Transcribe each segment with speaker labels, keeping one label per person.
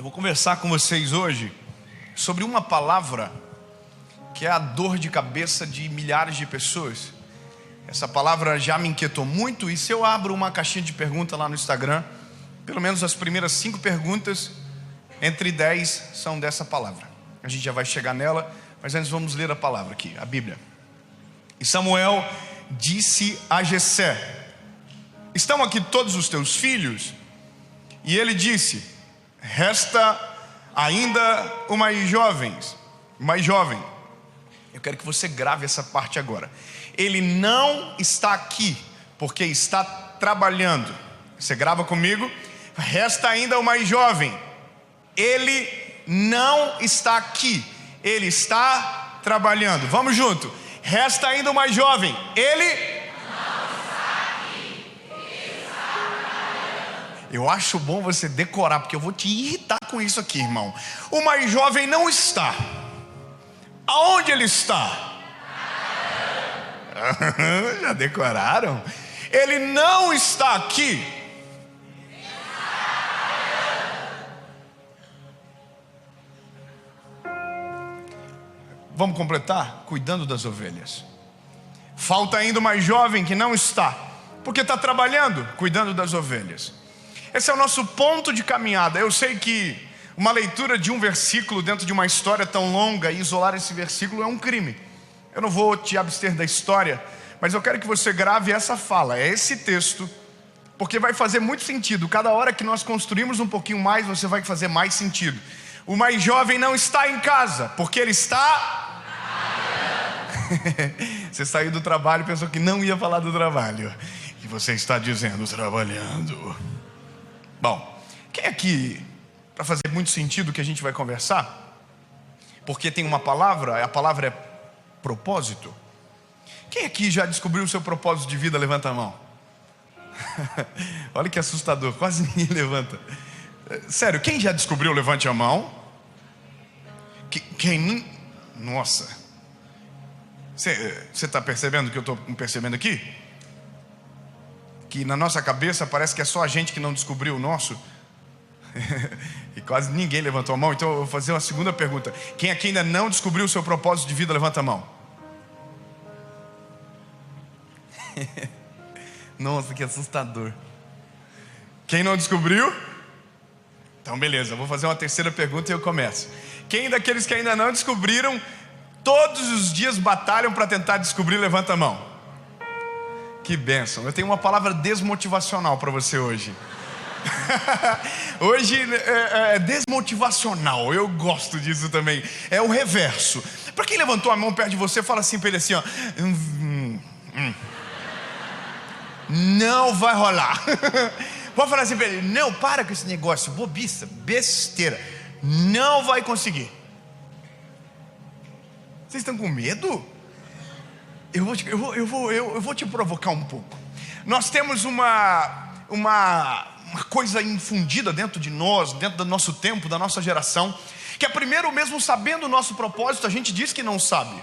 Speaker 1: vou conversar com vocês hoje sobre uma palavra que é a dor de cabeça de milhares de pessoas. Essa palavra já me inquietou muito, e se eu abro uma caixinha de perguntas lá no Instagram, pelo menos as primeiras 5 perguntas, entre 10 são dessa palavra. A gente já vai chegar nela, mas antes vamos ler a palavra aqui, a Bíblia. E Samuel disse a Jessé: estão aqui todos os teus filhos? E ele disse: resta ainda o mais jovem. Eu quero que você grave essa parte agora. Ele não está aqui porque está trabalhando. Você grava comigo? Resta ainda o mais jovem. Ele não está aqui, ele está trabalhando. Vamos junto. Resta ainda o mais jovem. Ele não está aqui, ele está trabalhando. Eu acho bom você decorar, porque eu vou te irritar com isso aqui, irmão. O mais jovem não está. Aonde ele está? Já decoraram? Ele não está aqui. Vamos completar? Cuidando das ovelhas. Falta ainda o mais jovem que não está, porque está trabalhando, cuidando das ovelhas. Esse é o nosso ponto de caminhada. Eu sei que uma leitura de um versículo dentro de uma história tão longa e isolar esse versículo é um crime. Eu não vou te abster da história, mas eu quero que você grave essa fala, é esse texto, porque vai fazer muito sentido. Cada hora que nós construímos um pouquinho mais, você vai fazer mais sentido. O mais jovem não está em casa, porque ele está... Você saiu do trabalho e pensou que não ia falar do trabalho, e você está dizendo trabalhando. Bom, quem aqui, para fazer muito sentido o que a gente vai conversar, porque tem uma palavra, a palavra é propósito. Quem aqui já descobriu o seu propósito de vida? Levanta a mão. Olha que assustador, quase ninguém levanta. Sério, quem já descobriu? Levante a mão. Quem? Nossa. Você está percebendo o que eu estou percebendo aqui? Que na nossa cabeça parece que é só a gente que não descobriu o nosso. E quase ninguém levantou a mão. Então eu vou fazer uma segunda pergunta. Quem aqui ainda não descobriu o seu propósito de vida? Levanta a mão. Nossa, que assustador. Quem não descobriu? Então beleza, eu vou fazer uma terceira pergunta e eu começo. Quem daqueles que ainda não descobriram, todos os dias batalham para tentar descobrir? Levanta a mão. Que bênção. Eu tenho uma palavra desmotivacional para você hoje. Hoje é desmotivacional. Eu gosto disso também. É o reverso. Para quem levantou a mão perto de você, fala assim para ele assim, ó. Não vai rolar. Pode falar assim para ele: não, para com esse negócio, bobiça, besteira, não vai conseguir. Vocês estão com medo? Eu vou te provocar um pouco. Nós temos uma coisa infundida dentro de nós, dentro do nosso tempo, da nossa geração, que é primeiro, mesmo sabendo o nosso propósito, a gente diz que não sabe.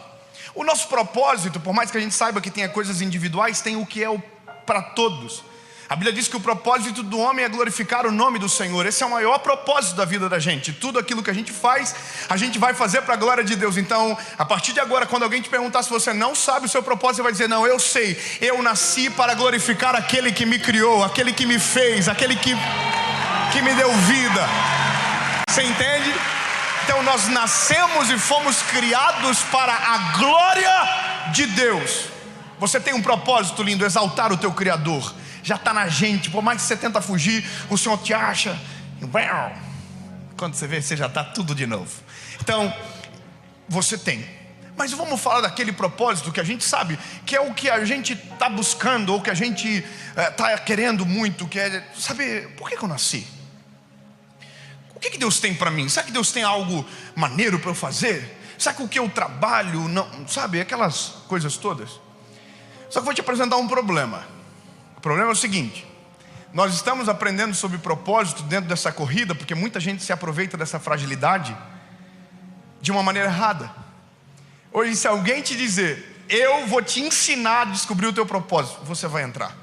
Speaker 1: O nosso propósito, por mais que a gente saiba que tenha coisas individuais, tem o que é para todos. A Bíblia diz que o propósito do homem é glorificar o nome do Senhor. Esse é o maior propósito da vida da gente. Tudo aquilo que a gente faz, a gente vai fazer para a glória de Deus. Então, a partir de agora, quando alguém te perguntar se você não sabe o seu propósito, você vai dizer: não, eu sei. Eu nasci para glorificar aquele que me criou, aquele que me fez, aquele que me deu vida. Você entende? Então nós nascemos e fomos criados para a glória de Deus. Você tem um propósito lindo: exaltar o teu Criador. Já está na gente. Por mais que você tenta fugir, o Senhor te acha. Quando você vê, você já está tudo de novo. Então, você tem. Mas vamos falar daquele propósito que a gente sabe, que é o que a gente está buscando, ou que a gente está querendo muito, que é saber: por que eu nasci? O que Deus tem para mim? Será que Deus tem algo maneiro para eu fazer? Será que o que eu trabalho, não, sabe, aquelas coisas todas? Só que eu vou te apresentar um problema. O problema é o seguinte: nós estamos aprendendo sobre propósito dentro dessa corrida, porque muita gente se aproveita dessa fragilidade de uma maneira errada. Hoje, se alguém te dizer: eu vou te ensinar a descobrir o teu propósito, você vai entrar.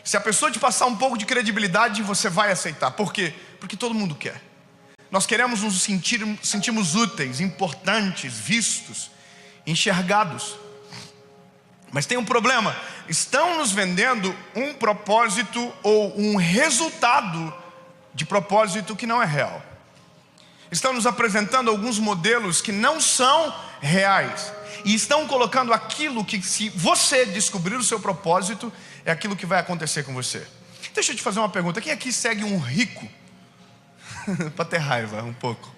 Speaker 1: Se a pessoa te passar um pouco de credibilidade, você vai aceitar. Por quê? Porque todo mundo quer. Nós queremos nos sentirmos úteis, importantes, vistos, enxergados. Mas tem um problema: estão nos vendendo um propósito ou um resultado de propósito que não é real. Estão nos apresentando alguns modelos que não são reais. E estão colocando aquilo que, se você descobrir o seu propósito, é aquilo que vai acontecer com você. Deixa eu te fazer uma pergunta: quem aqui segue um rico? Para ter raiva um pouco.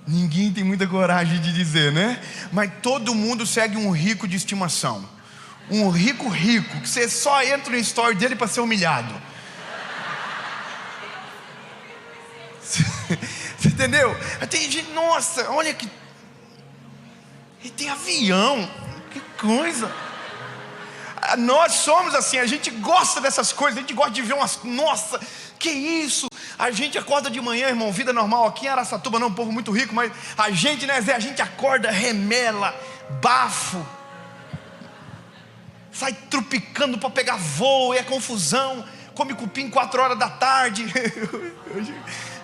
Speaker 1: Ninguém tem muita coragem de dizer, né? Mas todo mundo segue um rico de estimação. Um rico, que você só entra no story dele para ser humilhado. Você entendeu? Tem gente, nossa, olha que... E tem avião, que coisa. Nós somos assim, a gente gosta dessas coisas, a gente gosta de ver umas... Nossa, que isso? A gente acorda de manhã, irmão, vida normal aqui em Araçatuba, não, um povo muito rico, mas a gente, né, Zé, a gente acorda, remela, bafo, sai trupicando para pegar voo, e é confusão, come cupim 4 horas da tarde,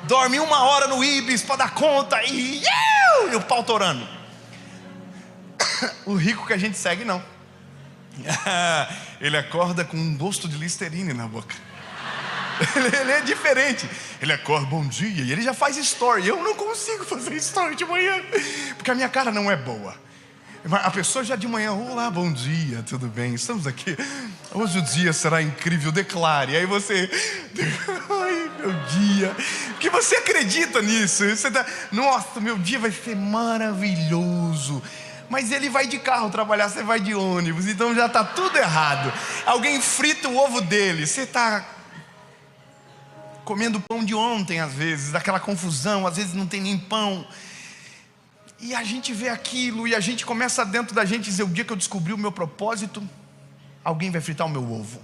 Speaker 1: dorme 1 hora no Ibis para dar conta, e o pau torando. O rico que a gente segue, não. Ele acorda com um gosto de Listerine na boca. Ele é diferente. Ele acorda, bom dia, e ele já faz story. Eu não consigo fazer story de manhã, porque a minha cara não é boa. A pessoa já de manhã: olá, bom dia, tudo bem? Estamos aqui. Hoje o dia será incrível, declare. Aí você... Ai, meu dia. Porque você acredita nisso. Você tá... Nossa, meu dia vai ser maravilhoso. Mas ele vai de carro trabalhar, você vai de ônibus, então já está tudo errado. Alguém frita o ovo dele, você está comendo pão de ontem, às vezes, daquela confusão, às vezes não tem nem pão. E a gente vê aquilo, e a gente começa dentro da gente dizer: o dia que eu descobri o meu propósito, alguém vai fritar o meu ovo.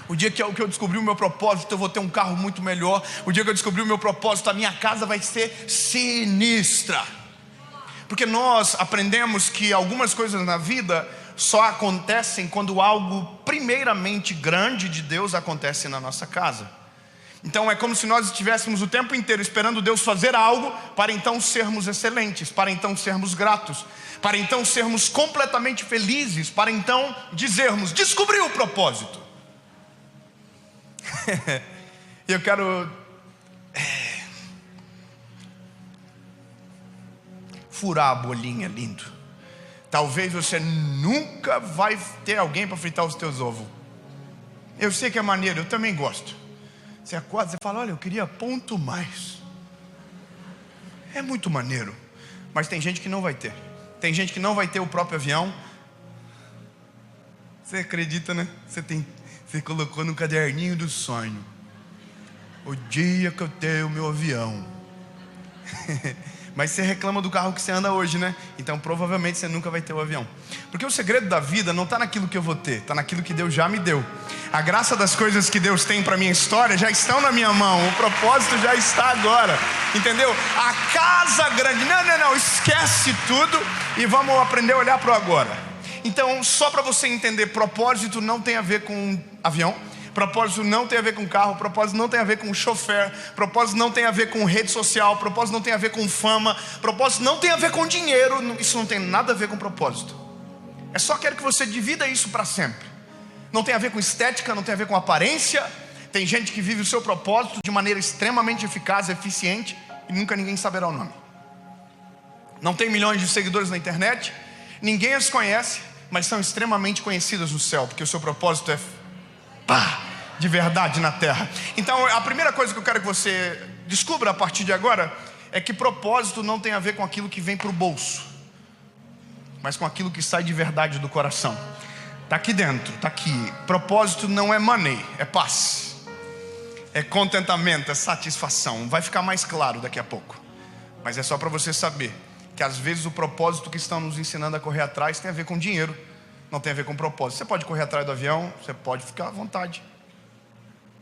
Speaker 1: O dia que eu descobri o meu propósito, eu vou ter um carro muito melhor. O dia que eu descobri o meu propósito, a minha casa vai ser sinistra. Porque nós aprendemos que algumas coisas na vida só acontecem quando algo primeiramente grande de Deus acontece na nossa casa. Então é como se nós estivéssemos o tempo inteiro esperando Deus fazer algo para então sermos excelentes, para então sermos gratos, para então sermos completamente felizes, para então dizermos: descobri o propósito. Eu quero furar a bolinha, lindo. Talvez você nunca vai ter alguém para fritar os teus ovos. Eu sei que é maneiro, eu também gosto. Você acorda, você fala: olha, eu queria ponto mais. É muito maneiro. Mas tem gente que não vai ter. Tem gente que não vai ter o próprio avião. Você acredita, né? Você colocou no caderninho do sonho: o dia que eu ter o meu avião. Mas você reclama do carro que você anda hoje, né? Então provavelmente você nunca vai ter o avião. Porque o segredo da vida não está naquilo que eu vou ter, está naquilo que Deus já me deu. A graça das coisas que Deus tem para a minha história já estão na minha mão. O propósito já está agora. Entendeu? A casa grande. Não, esquece tudo e vamos aprender a olhar para o agora. Então, só para você entender, propósito não tem a ver com avião. Propósito não tem a ver com carro, propósito não tem a ver com chofer, propósito não tem a ver com rede social, propósito não tem a ver com fama, propósito não tem a ver com dinheiro. Isso não tem nada a ver com propósito. É só quero que você divida isso para sempre. Não tem a ver com estética, não tem a ver com aparência. Tem gente que vive o seu propósito de maneira extremamente eficaz, eficiente, e nunca ninguém saberá o nome. Não tem milhões de seguidores na internet, ninguém as conhece, mas são extremamente conhecidas no céu, porque o seu propósito é de verdade na terra. Então a primeira coisa que eu quero que você descubra a partir de agora é que propósito não tem a ver com aquilo que vem para o bolso, mas com aquilo que sai de verdade do coração. Está aqui dentro, está aqui. Propósito não é money, é paz, é contentamento, é satisfação. Vai ficar mais claro daqui a pouco. Mas é só para você saber que às vezes o propósito que estão nos ensinando a correr atrás tem a ver com dinheiro, não tem a ver com propósito. Você pode correr atrás do avião, você pode ficar à vontade.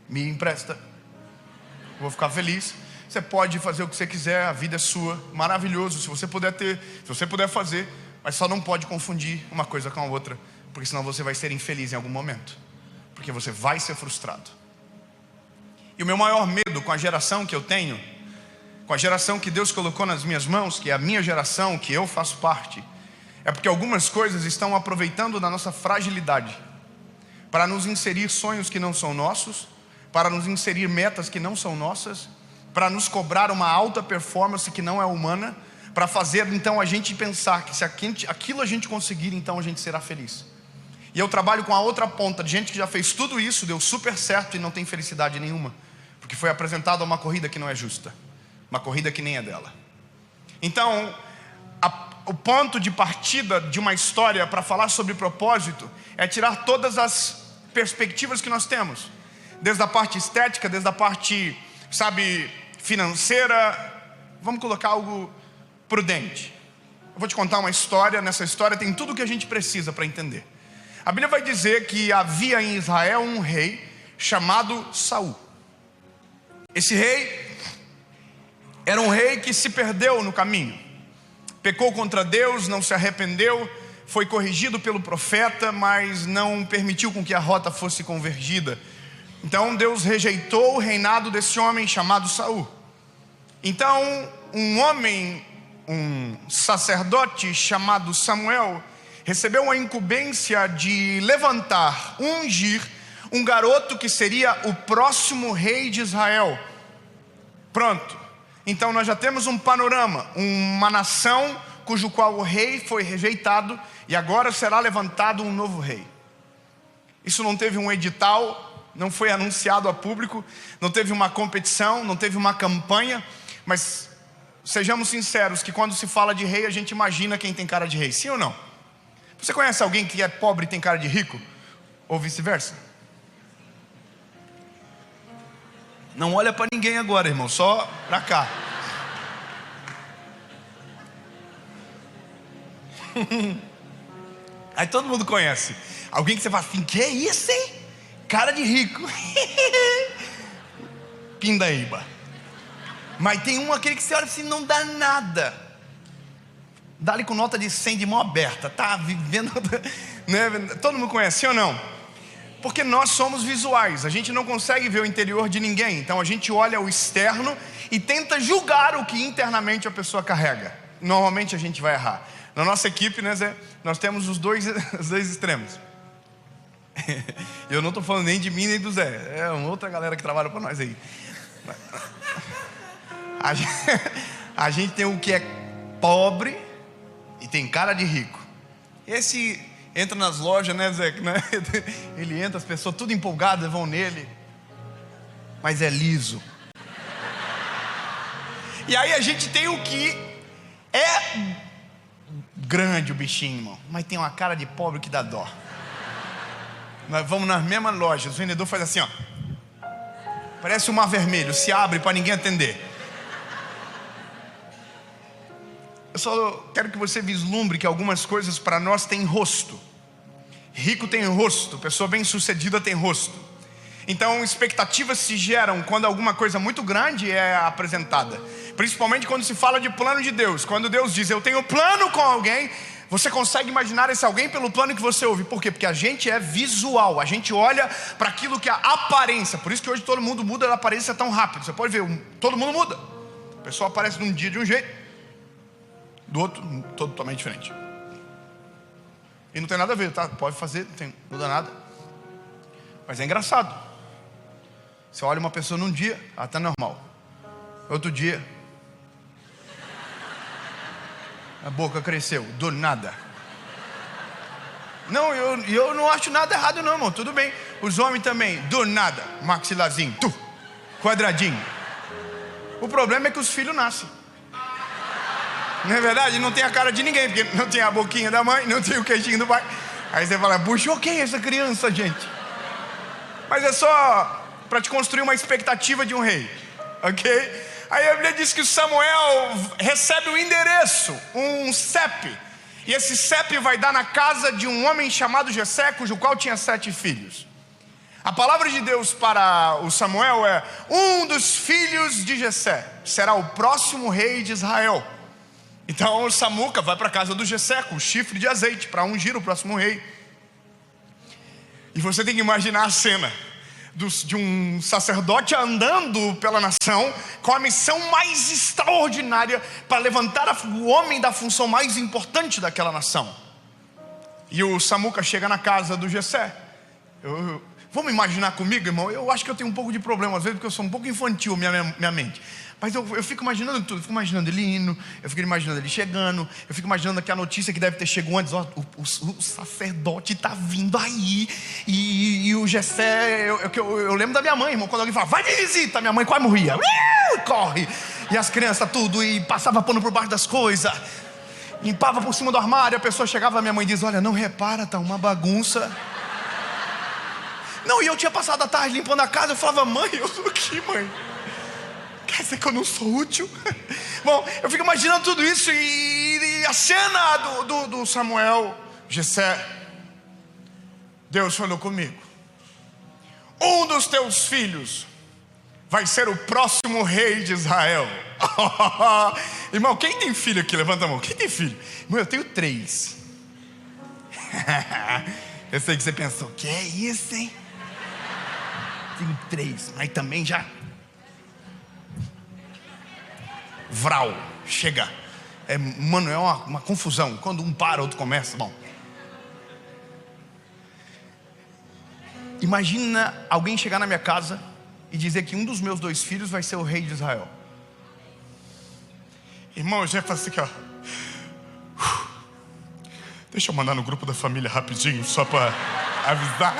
Speaker 1: Me empresta, vou ficar feliz. Você pode fazer o que você quiser, a vida é sua, maravilhoso, se você puder ter, se você puder fazer. Mas só não pode confundir uma coisa com a outra, porque senão você vai ser infeliz em algum momento, porque você vai ser frustrado. E o meu maior medo com a geração que eu tenho, com a geração que Deus colocou nas minhas mãos, que é a minha geração, que eu faço parte, é porque algumas coisas estão aproveitando da nossa fragilidade para nos inserir sonhos que não são nossos, para nos inserir metas que não são nossas, para nos cobrar uma alta performance que não é humana, para fazer então a gente pensar que se aquilo a gente conseguir, então a gente será feliz. E eu trabalho com a outra ponta de gente que já fez tudo isso, deu super certo e não tem felicidade nenhuma, porque foi apresentado a uma corrida que não é justa, uma corrida que nem é dela. Então, o ponto de partida de uma história para falar sobre propósito é tirar todas as perspectivas que nós temos, desde a parte estética, desde a parte, financeira. Vamos colocar algo prudente. Eu vou te contar uma história. Nessa história tem tudo o que a gente precisa para entender. A Bíblia vai dizer que havia em Israel um rei chamado Saul. Esse rei era um rei que se perdeu no caminho, pecou contra Deus, não se arrependeu, foi corrigido pelo profeta, mas não permitiu com que a rota fosse convergida. Então Deus rejeitou o reinado desse homem chamado Saul. Então um sacerdote chamado Samuel recebeu a incumbência de levantar, ungir um garoto que seria o próximo rei de Israel. Pronto. Então nós já temos um panorama, uma nação cujo qual o rei foi rejeitado e agora será levantado um novo rei. Isso não teve um edital, não foi anunciado a público, não teve uma competição, não teve uma campanha, mas sejamos sinceros que quando se fala de rei a gente imagina quem tem cara de rei, sim ou não? Você conhece alguém que é pobre e tem cara de rico? Ou vice-versa? Não olha para ninguém agora, irmão, só para cá. Aí todo mundo conhece alguém que você fala assim: que é isso, hein? Cara de rico. Pindaíba. Mas tem aquele que você olha assim, não dá nada. Dá-lhe com nota de 100 de mão aberta. Tá vivendo, né? Todo mundo conhece, sim ou não? Porque nós somos visuais, a gente não consegue ver o interior de ninguém. Então a gente olha o externo e tenta julgar o que internamente a pessoa carrega. Normalmente a gente vai errar. Na nossa equipe, né, Zé, nós temos os dois extremos. Eu não estou falando nem de mim nem do Zé, é uma outra galera que trabalha para nós aí. A gente tem o que é pobre e tem cara de rico. Esse entra nas lojas, né, Zé? Ele entra, as pessoas tudo empolgadas vão nele, mas é liso. E aí a gente tem o que é grande o bichinho, irmão, mas tem uma cara de pobre que dá dó. Nós vamos nas mesmas lojas, o vendedor faz assim, ó, parece um mar vermelho, se abre para ninguém atender. Eu só quero que você vislumbre que algumas coisas para nós têm rosto. Rico tem rosto, pessoa bem sucedida tem rosto. Então expectativas se geram quando alguma coisa muito grande é apresentada. Principalmente quando se fala de plano de Deus. Quando Deus diz, eu tenho plano com alguém, você consegue imaginar esse alguém pelo plano que você ouve. Por quê? Porque a gente é visual, a gente olha para aquilo que é a aparência. Por isso que hoje todo mundo muda a aparência tão rápido. Você pode ver, todo mundo muda. A pessoa aparece num dia de um jeito, do outro totalmente diferente. E não tem nada a ver, tá? Pode fazer, não muda nada. Mas é engraçado. Você olha uma pessoa num dia, ela está normal. Outro dia, a boca cresceu, do nada. Não, eu não acho nada errado não, irmão. Tudo bem. Os homens também, do nada, maxilarzinho, quadradinho. O problema é que os filhos nascem. Não é verdade? Não tem a cara de ninguém, porque não tem a boquinha da mãe, não tem o queixinho do pai. Aí você fala, puxa, quem é essa criança, gente? Mas é só para te construir uma expectativa de um rei, ok? Aí a Bíblia diz que Samuel recebe um endereço, um CEP. E esse CEP vai dar na casa de um homem chamado Jessé, cujo qual tinha 7 filhos. A palavra de Deus para o Samuel é: um dos filhos de Jessé será o próximo rei de Israel. Então Samuca vai para a casa do Jessé com chifre de azeite para ungir o próximo rei. E você tem que imaginar a cena. de um sacerdote andando pela nação com a missão mais extraordinária para levantar o homem da função mais importante daquela nação. E o Samuca chega na casa do Jessé. Vamos imaginar comigo, irmão? Eu acho que eu tenho um pouco de problema às vezes, porque eu sou um pouco infantil, minha mente. Mas eu fico imaginando tudo, eu fico imaginando ele indo, eu fico imaginando ele chegando, eu fico imaginando que a notícia que deve ter chegado antes, ó, o sacerdote está vindo aí, e o Jessé, eu lembro da minha mãe, irmão, quando alguém fala, vai me visita, minha mãe quase morria, corre, e as crianças tudo, e passava pano por baixo das coisas, limpava por cima do armário, a pessoa chegava, a minha mãe diz, olha, não repara, tá uma bagunça. Não, e eu tinha passado a tarde limpando a casa, eu falava, mãe, eu tô aqui, mãe. Quer dizer que eu não sou útil? Bom, eu fico imaginando tudo isso e a cena do Samuel, Jessé. Deus falou comigo, um dos teus filhos vai ser o próximo rei de Israel. Irmão, quem tem filho aqui? Levanta a mão. Quem tem filho? Irmão, eu tenho 3. Eu sei que você pensou, que é isso, hein? Tenho 3, mas também já... Vral, chega. Mano, é uma confusão. Quando um para, outro começa. Bom, imagina alguém chegar na minha casa e dizer que um dos meus 2 filhos vai ser o rei de Israel. Irmão, eu já faço aqui, ó. Deixa eu mandar no grupo da família rapidinho, só para avisar.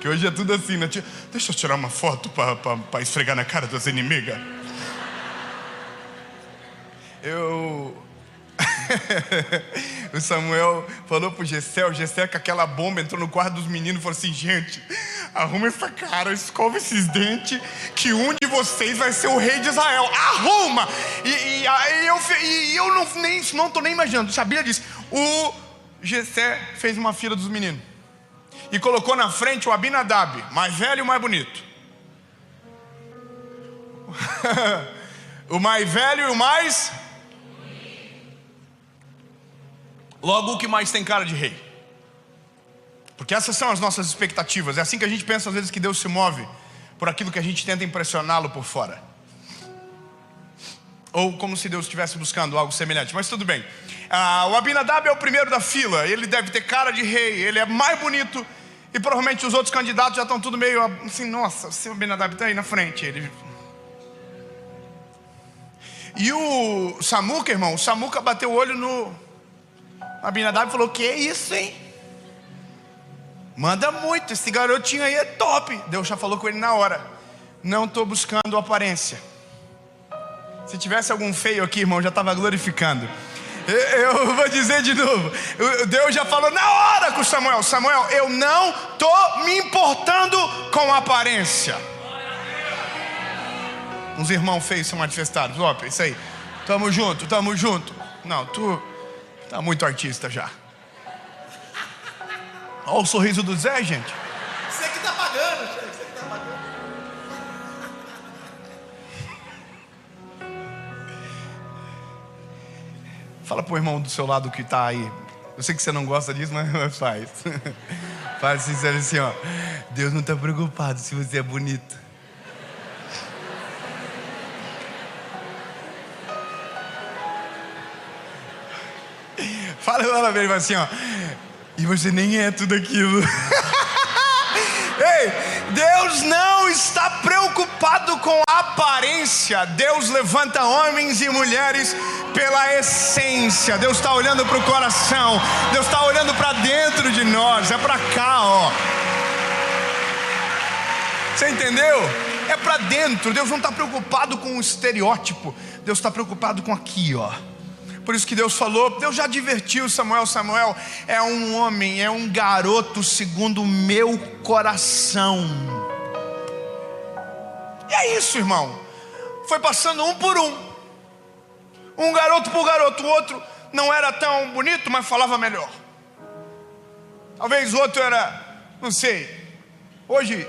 Speaker 1: Que hoje é tudo assim, né? Deixa eu tirar uma foto para esfregar na cara das inimigas. O Samuel falou pro Jessé, o Jessé com aquela bomba entrou no quarto dos meninos e falou assim, gente, arruma essa cara, escova esses dentes, que um de vocês vai ser o rei de Israel, arruma! E eu não tô nem imaginando, a Bíblia diz, o Jessé fez uma fila dos meninos e colocou na frente o Abinadab, mais velho e o mais bonito. O mais velho e o mais... Logo o que mais tem cara de rei. Porque essas são as nossas expectativas. É assim que a gente pensa às vezes que Deus se move, por aquilo que a gente tenta impressioná-lo por fora. Ou como se Deus estivesse buscando algo semelhante. Mas tudo bem. O Abinadab é o primeiro da fila. Ele deve ter cara de rei. Ele é mais bonito. E provavelmente os outros candidatos já estão tudo meio assim, nossa, o Abinadab está aí na frente. E o Samuca, irmão, o Samuca bateu o olho no Abinadab e falou, que é isso, hein? Manda muito, esse garotinho aí é top. Deus já falou com ele na hora, não estou buscando aparência. Se tivesse algum feio aqui, irmão, já estava glorificando. Eu vou dizer de novo, Deus já falou na hora com Samuel, Samuel, eu não estou me importando com aparência. Uns irmãos feios se manifestaram, ó, isso aí, tamo junto. Não, tu tá muito artista já. Olha o sorriso do Zé, gente.
Speaker 2: Você que tá pagando, você que tá pagando.
Speaker 1: Fala pro irmão do seu lado que tá aí. Eu sei que você não gosta disso, mas faz. Faz sincero assim, ó. Deus não tá preocupado se você é bonito. Fala pra ele assim, ó. E você nem é tudo aquilo. Ei, Deus não está preocupado com a aparência. Deus levanta homens e mulheres pela essência. Deus está olhando para o coração. Deus está olhando para dentro de nós. É para cá, ó. Você entendeu? É para dentro. Deus não está preocupado com o estereótipo. Deus está preocupado com aqui, ó. Por isso que Deus falou, Deus já advertiu Samuel, Samuel é um homem, é um garoto segundo o meu coração. E é isso, irmão. Foi passando um por um. Um garoto por garoto. O outro não era tão bonito, mas falava melhor. Talvez o outro era, não sei. Hoje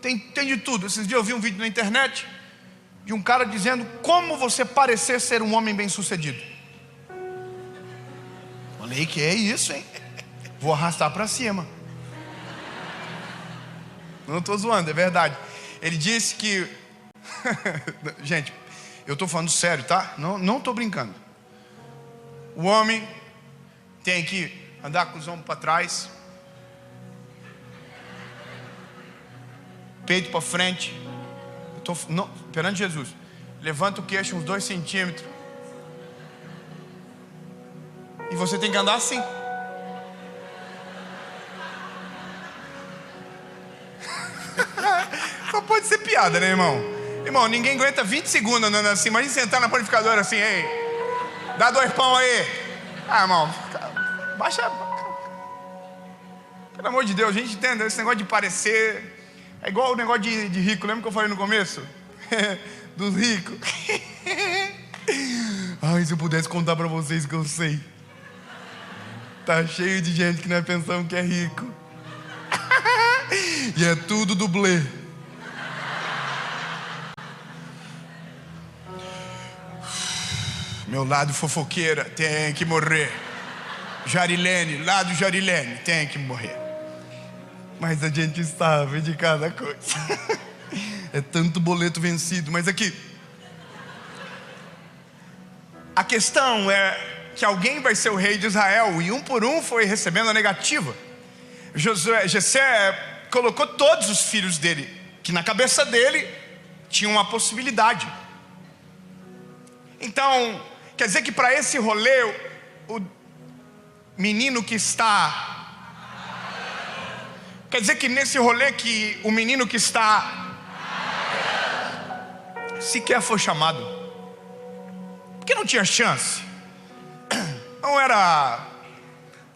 Speaker 1: tem de tudo. Esses dias eu vi um vídeo na internet de um cara dizendo como você parecer ser um homem bem sucedido. Falei, que é isso, hein? Vou arrastar para cima. Não estou zoando, é verdade. Ele disse que... Gente, eu estou falando sério, tá? Não estou brincando. O homem tem que andar com os ombros para trás, peito para frente. Perante Jesus, levanta o queixo uns 2 centímetros. E você tem que andar assim. Só pode ser piada, né, irmão? Irmão, ninguém aguenta 20 segundos andando assim. Imagina sentar na panificadora assim, ei, dá 2 pão aí. Ah, irmão, baixa. Pelo amor de Deus, a gente entende esse negócio de parecer. É igual o negócio de rico. Lembra que eu falei no começo? Dos ricos. Ai, se eu pudesse contar pra vocês que eu sei. Tá cheio de gente que não é pensando que é rico. E é tudo dublê. Meu lado fofoqueira tem que morrer. Jarilene, lado Jarilene, tem que morrer. Mas a gente sabe de cada coisa. É tanto boleto vencido. Mas aqui, a questão é que alguém vai ser o rei de Israel, e um por um foi recebendo a negativa. Jessé colocou todos os filhos dele, que na cabeça dele tinha uma possibilidade. Então, quer dizer que para esse rolê, o menino que está... Quer dizer que nesse rolê que o menino que está... sequer foi chamado. Porque não tinha chance. Não era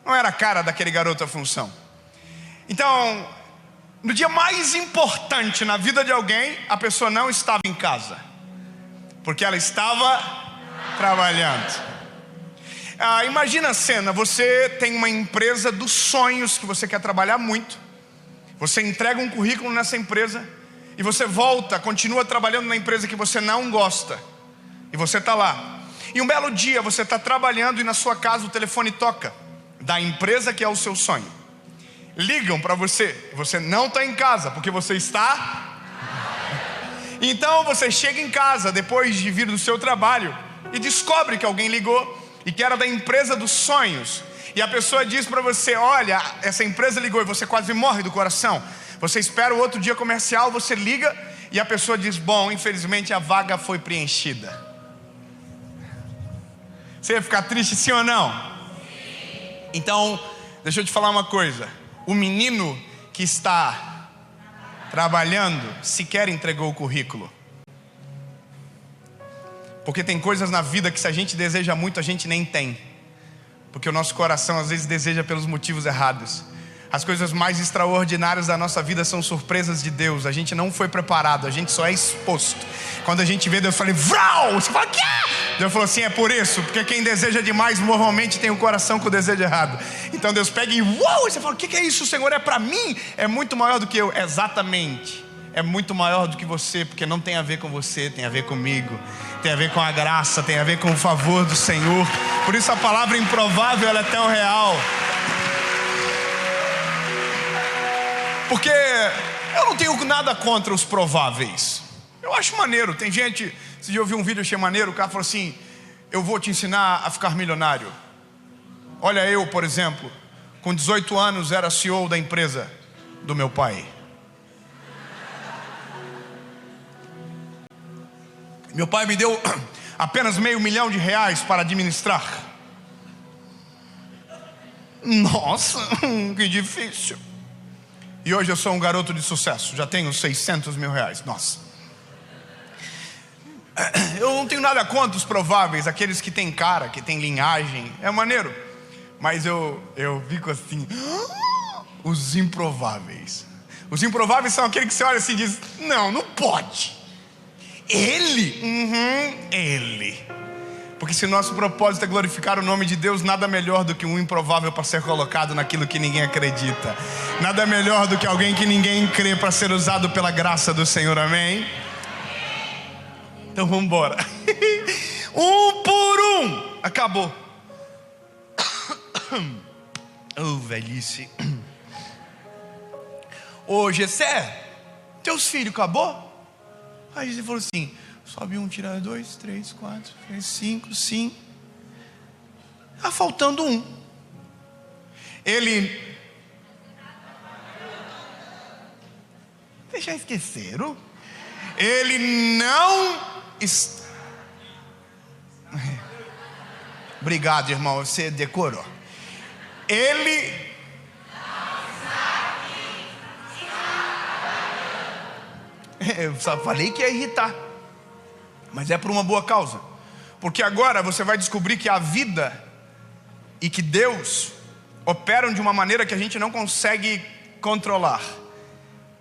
Speaker 1: a cara daquele garoto a função. Então, no dia mais importante na vida de alguém, a pessoa não estava em casa, porque ela estava trabalhando. Imagina a cena, você tem uma empresa dos sonhos que você quer trabalhar muito. Você entrega um currículo nessa empresa e você volta, continua trabalhando na empresa que você não gosta. E você está lá. E um belo dia você está trabalhando e na sua casa o telefone toca, da empresa que é o seu sonho. Ligam para você, você não está em casa, porque você está... Então você chega em casa depois de vir do seu trabalho e descobre que alguém ligou e que era da empresa dos sonhos. E a pessoa diz para você, olha, essa empresa ligou, e você quase morre do coração. Você espera o outro dia comercial, você liga e a pessoa diz, bom, infelizmente a vaga foi preenchida. Você ia ficar triste, sim ou não? Sim. Então, deixa eu te falar uma coisa. O menino que está trabalhando sequer entregou o currículo. Porque tem coisas na vida que se a gente deseja muito, a gente nem tem. Porque o nosso coração às vezes deseja pelos motivos errados. As coisas mais extraordinárias da nossa vida são surpresas de Deus. A gente não foi preparado, a gente só é exposto. Quando a gente vê Deus, fala, vrau! Você fala, quê? Deus falou assim, é por isso. Porque quem deseja demais, normalmente tem o coração com o desejo errado. Então Deus pega e uau! Você fala, o que é isso, Senhor? É para mim? É muito maior do que eu. Exatamente. É muito maior do que você, porque não tem a ver com você, tem a ver comigo. Tem a ver com a graça, tem a ver com o favor do Senhor. Por isso a palavra improvável, ela é tão real. Porque eu não tenho nada contra os prováveis. Eu acho maneiro. Tem gente, se eu vi um vídeo, achei maneiro. O cara falou assim, eu vou te ensinar a ficar milionário. Olha, eu, por exemplo, com 18 anos era CEO da empresa do meu pai. Meu pai me deu apenas R$500 mil para administrar. Nossa, que difícil. E hoje eu sou um garoto de sucesso. Já tenho R$600 mil. Nossa. Eu não tenho nada contra os prováveis, aqueles que têm cara, que têm linhagem. É maneiro. Mas eu fico assim, os improváveis. Os improváveis são aqueles que você olha assim e diz, não pode. Ele? Ele. Porque se nosso propósito é glorificar o nome de Deus, nada melhor do que um improvável para ser colocado naquilo que ninguém acredita. Nada melhor do que alguém que ninguém crê para ser usado pela graça do Senhor, amém? Então vamos embora. Um por um. Acabou. Oh, velhice. ô Gessé, teus filhos acabou? Aí ele falou assim, sobe 1, tira 2, 3, 4, 5, 5. Tá faltando 1. Ele... Vocês já esqueceram? Ele não... Obrigado, irmão, você decorou. Ele... Eu só falei que ia irritar, mas é por uma boa causa. Porque agora você vai descobrir que a vida e que Deus operam de uma maneira que a gente não consegue controlar.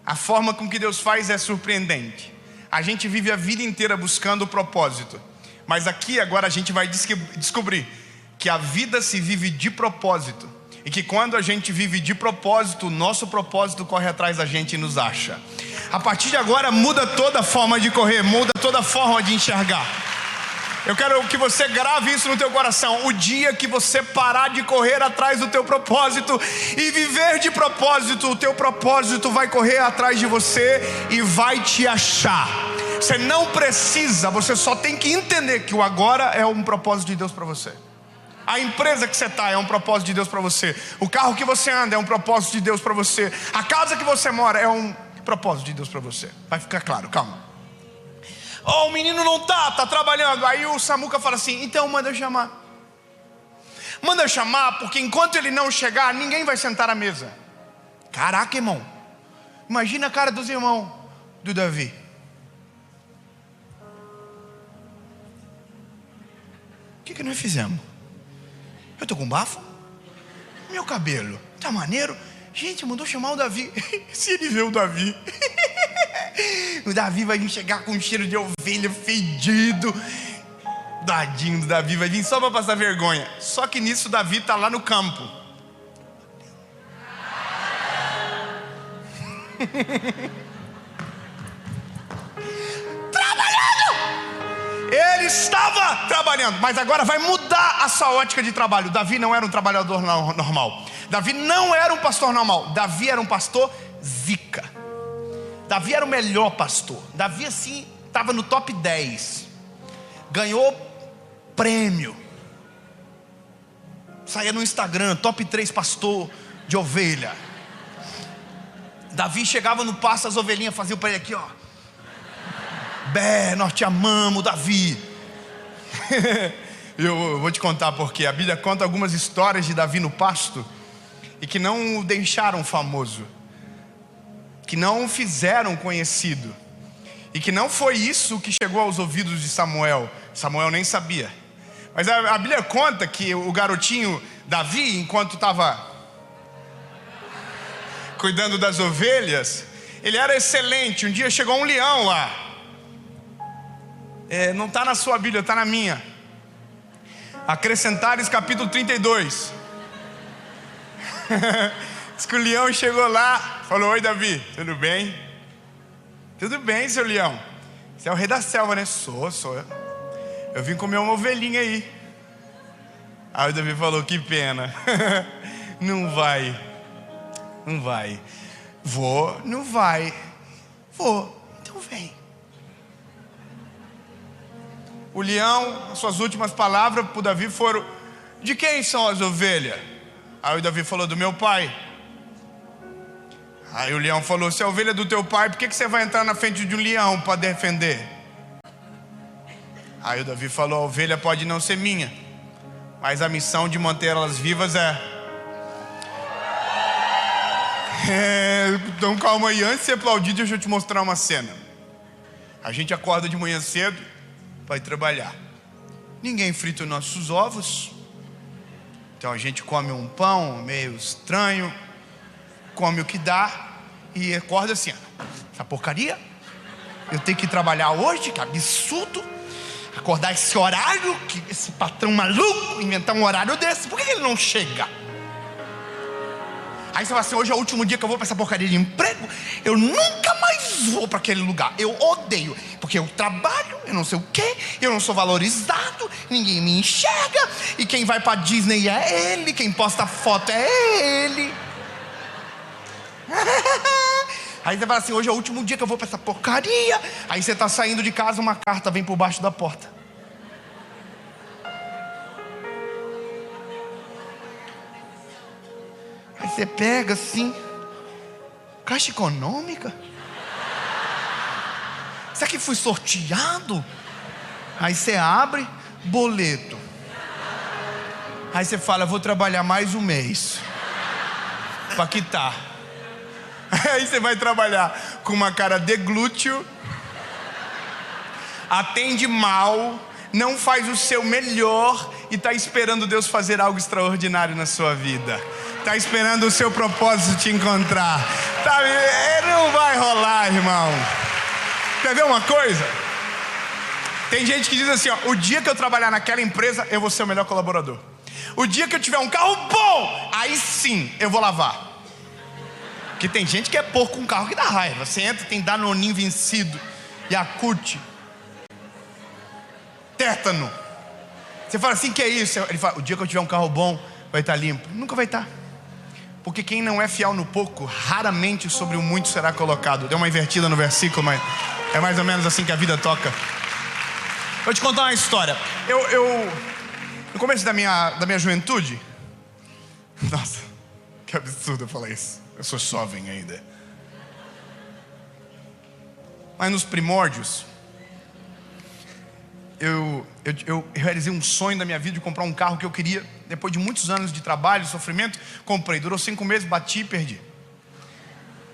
Speaker 1: A forma com que Deus faz é surpreendente. A gente vive a vida inteira buscando o propósito, mas aqui agora a gente vai descobrir que a vida se vive de propósito, e que quando a gente vive de propósito, o nosso propósito corre atrás da gente e nos acha. A partir de agora muda toda a forma de correr, muda toda a forma de enxergar. Eu quero que você grave isso no teu coração. O dia que você parar de correr atrás do teu propósito e viver de propósito, o teu propósito vai correr atrás de você e vai te achar. Você não precisa, você só tem que entender que o agora é um propósito de Deus para você. A empresa que você está é um propósito de Deus para você. O carro que você anda é um propósito de Deus para você. A casa que você mora é um propósito de Deus para você. Vai ficar claro, calma. Oh, o menino não tá trabalhando. Aí o Samuca fala assim, então manda eu chamar. Manda eu chamar, porque enquanto ele não chegar, ninguém vai sentar à mesa. Caraca, irmão, imagina a cara dos irmãos do Davi. O que nós fizemos? Eu tô com bafo? Meu cabelo tá maneiro? Gente, mandou chamar o Davi. Se ele vê o Davi, o Davi vai vir chegar com um cheiro de ovelha fedido. Dadinho do Davi vai vir só para passar vergonha. Só que nisso o Davi tá lá no campo. Ele estava trabalhando, mas agora vai mudar a sua ótica de trabalho. Davi não era um trabalhador normal. Davi não era um pastor normal. Davi era um pastor zica. Davi era o melhor pastor. Davi assim, estava no top 10. Ganhou prêmio. Saía no Instagram, top 3 pastor de ovelha. Davi chegava no pasto, as ovelhinhas faziam para ele aqui, ó. Bé, nós te amamos, Davi. Eu vou te contar porque a Bíblia conta algumas histórias de Davi no pasto e que não o deixaram famoso, que não o fizeram conhecido, e que não foi isso que chegou aos ouvidos de Samuel. Samuel nem sabia. Mas a Bíblia conta que o garotinho Davi, enquanto estava cuidando das ovelhas, ele era excelente. Um dia chegou um leão lá. Não está na sua Bíblia, está na minha. Acrescentares capítulo 32. Diz que o leão chegou lá, falou: oi Davi, tudo bem? Tudo bem, seu leão. Você é o rei da selva, né? Sou eu vim comer uma ovelhinha aí. Aí o Davi falou: que pena. Não vai. Vou, não vai. Vou, então vem. O leão, as suas últimas palavras para o Davi foram: de quem são as ovelhas? Aí o Davi falou: do meu pai. Aí o leão falou: se a ovelha é do teu pai, por que você vai entrar na frente de um leão para defender? Aí o Davi falou: a ovelha pode não ser minha, mas a missão de manter elas vivas é. Então calma aí, antes de você aplaudir, deixa eu te mostrar uma cena. A gente acorda de manhã cedo para ir trabalhar. Ninguém frita os nossos ovos, então a gente come um pão meio estranho, come o que dá e acorda assim: essa porcaria, eu tenho que trabalhar hoje, que absurdo. Acordar esse horário, que esse patrão maluco inventar um horário desse, por que ele não chega? Aí você fala assim: hoje é o último dia que eu vou para essa porcaria de emprego, eu nunca mais vou para aquele lugar, eu odeio, porque eu trabalho, eu não sei o que, eu não sou valorizado, ninguém me enxerga, e quem vai para Disney é ele, quem posta foto é ele. Aí você fala assim, hoje é o último dia que eu vou para essa porcaria. Aí você está saindo de casa, uma carta vem por baixo da porta. Aí você pega assim, Caixa Econômica? Será que fui sorteado? Aí você abre, boleto. Aí você fala, eu vou trabalhar mais um mês para quitar. Aí você vai trabalhar com uma cara de glúteo, atende mal, não faz o seu melhor e está esperando Deus fazer algo extraordinário na sua vida. Está esperando o seu propósito te encontrar. Não vai rolar, irmão. Quer ver uma coisa? Tem gente que diz assim, ó, o dia que eu trabalhar naquela empresa, eu vou ser o melhor colaborador. O dia que eu tiver um carro bom, aí sim, eu vou lavar. Porque tem gente que é porco com um carro que dá raiva. Você entra, tem Danoninho vencido, Yakult, tétano. Você fala assim, que é isso? Ele fala, o dia que eu tiver um carro bom, vai estar limpo. Nunca vai estar. Porque quem não é fiel no pouco, raramente sobre o muito será colocado. Deu uma invertida no versículo, mas é mais ou menos assim que a vida toca. Vou te contar uma história. No começo da minha juventude, nossa, que absurdo eu falar isso. Eu sou jovem ainda. Mas nos primórdios, eu realizei um sonho da minha vida de comprar um carro que eu queria. Depois de muitos anos de trabalho, sofrimento, comprei. Durou 5 meses, bati e perdi.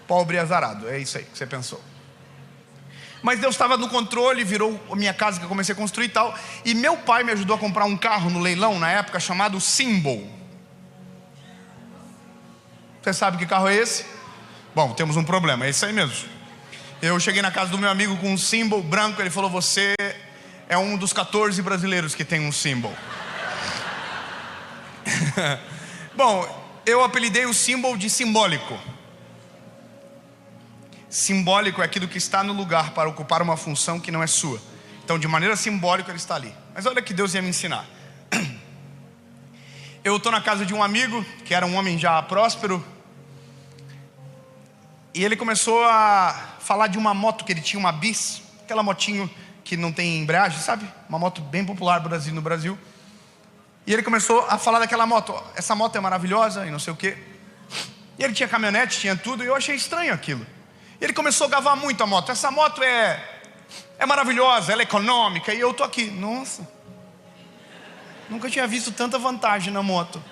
Speaker 1: Pobre e azarado, é isso aí que você pensou. Mas Deus estava no controle, virou a minha casa que eu comecei a construir e tal. E meu pai me ajudou a comprar um carro no leilão, na época, chamado Symbol. Você sabe que carro é esse? Bom, temos um problema, é isso aí mesmo. Eu cheguei na casa do meu amigo com um Symbol branco. Ele falou, você é um dos 14 brasileiros que tem um Symbol. Bom, eu apelidei o Symbol de simbólico. Simbólico é aquilo que está no lugar para ocupar uma função que não é sua. Então, de maneira simbólica, ele está ali. Mas olha que Deus ia me ensinar. Eu estou na casa de um amigo, que era um homem já próspero. E ele começou a falar de uma moto que ele tinha, uma Bis. Aquela motinho que não tem embreagem, sabe? Uma moto bem popular no Brasil. E ele começou a falar daquela moto. Essa moto é maravilhosa e não sei o quê. E ele tinha caminhonete, tinha tudo. E eu achei estranho aquilo. Ele começou a gavar muito a moto. Essa moto é maravilhosa, ela é econômica. E eu estou aqui, nossa, nunca tinha visto tanta vantagem na moto.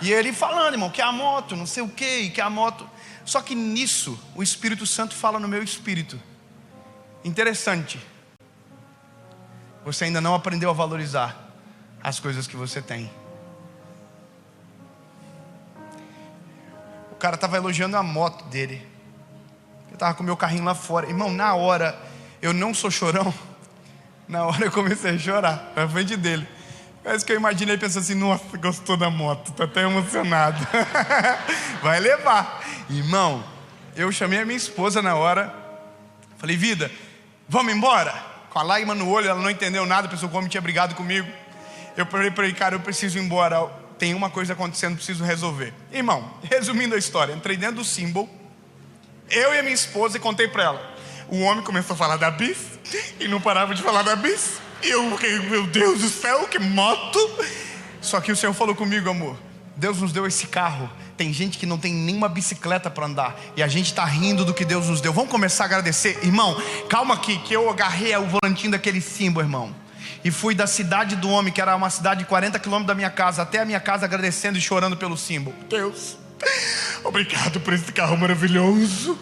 Speaker 1: E ele falando, irmão, que a moto, não sei o que, que a moto. Só que nisso, o Espírito Santo fala no meu espírito. Interessante. Você ainda não aprendeu a valorizar as coisas que você tem. O cara estava elogiando a moto dele. Eu estava com o meu carrinho lá fora. Irmão, na hora, eu não sou chorão. Na hora eu comecei a chorar na frente dele. Parece que eu imaginei pensando assim, nossa, gostou da moto, tô até emocionado. Vai levar. Irmão, eu chamei a minha esposa na hora. Falei, vida, vamos embora? Com a lágrima no olho, ela não entendeu nada, pensou que o homem tinha brigado comigo. Eu falei para ele, cara, eu preciso ir embora. Tem uma coisa acontecendo, preciso resolver. Irmão, resumindo a história, entrei dentro do Symbol. Eu e a minha esposa e contei para ela. O homem começou a falar da Bis e não parava de falar da Bis. E eu fiquei, meu Deus do céu, que moto. Só que o Senhor falou comigo, amor, Deus nos deu esse carro. Tem gente que não tem nenhuma bicicleta para andar e a gente está rindo do que Deus nos deu. Vamos começar a agradecer. Irmão, calma aqui, que eu agarrei o volantinho daquele Symbol, irmão, e fui da cidade do homem, que era uma cidade de 40 quilômetros da minha casa, até a minha casa, agradecendo e chorando pelo Symbol. Deus, obrigado por esse carro maravilhoso.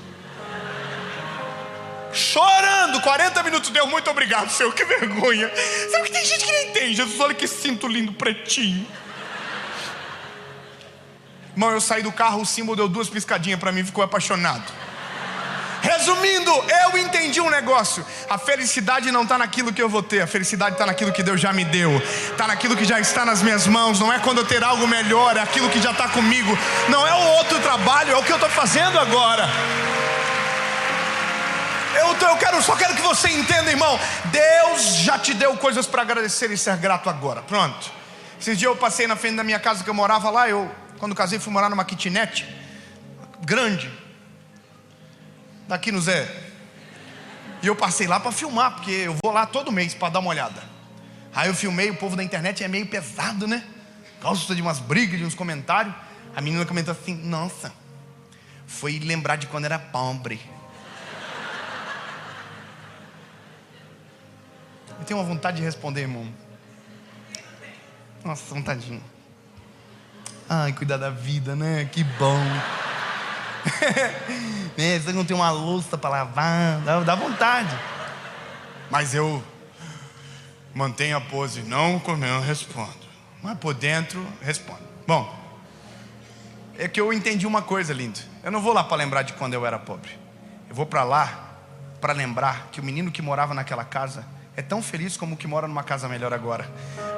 Speaker 1: Chorando, 40 minutos, Deus, muito obrigado, Senhor, que vergonha. Sabe que tem gente que nem tem. Jesus, olha que cinto lindo, pretinho. Irmão, eu saí do carro, o Symbol deu 2 piscadinhas para mim, ficou apaixonado. Resumindo, eu entendi um negócio. A felicidade não está naquilo que eu vou ter. A felicidade está naquilo que Deus já me deu. Está naquilo que já está nas minhas mãos. Não é quando eu ter algo melhor, é aquilo que já está comigo. Não é o outro trabalho, é o que eu estou fazendo agora. Só quero que você entenda, irmão. Deus já te deu coisas para agradecer e ser grato agora. Pronto. Esses dias eu passei na frente da minha casa que eu morava lá. Eu, quando casei, fui morar numa kitnet grande. daqui no Zé. E eu passei lá para filmar, porque eu vou lá todo mês para dar uma olhada. Aí eu filmei, o povo da internet é meio pesado, né? Gosta de umas brigas, de uns comentários. A menina comentou assim: nossa, foi lembrar de quando era pobre. Eu tenho uma vontade de responder, irmão. Nossa, vontadinho. Ai, cuidar da vida, né? Que bom. Você não tem uma louça para lavar, dá vontade. Mas eu mantenho a pose, não respondo. Mas por dentro, respondo. Bom, é que eu entendi uma coisa, lindo. Eu não vou lá para lembrar de quando eu era pobre. Eu vou para lá para lembrar que o menino que morava naquela casa é tão feliz como o que mora numa casa melhor agora.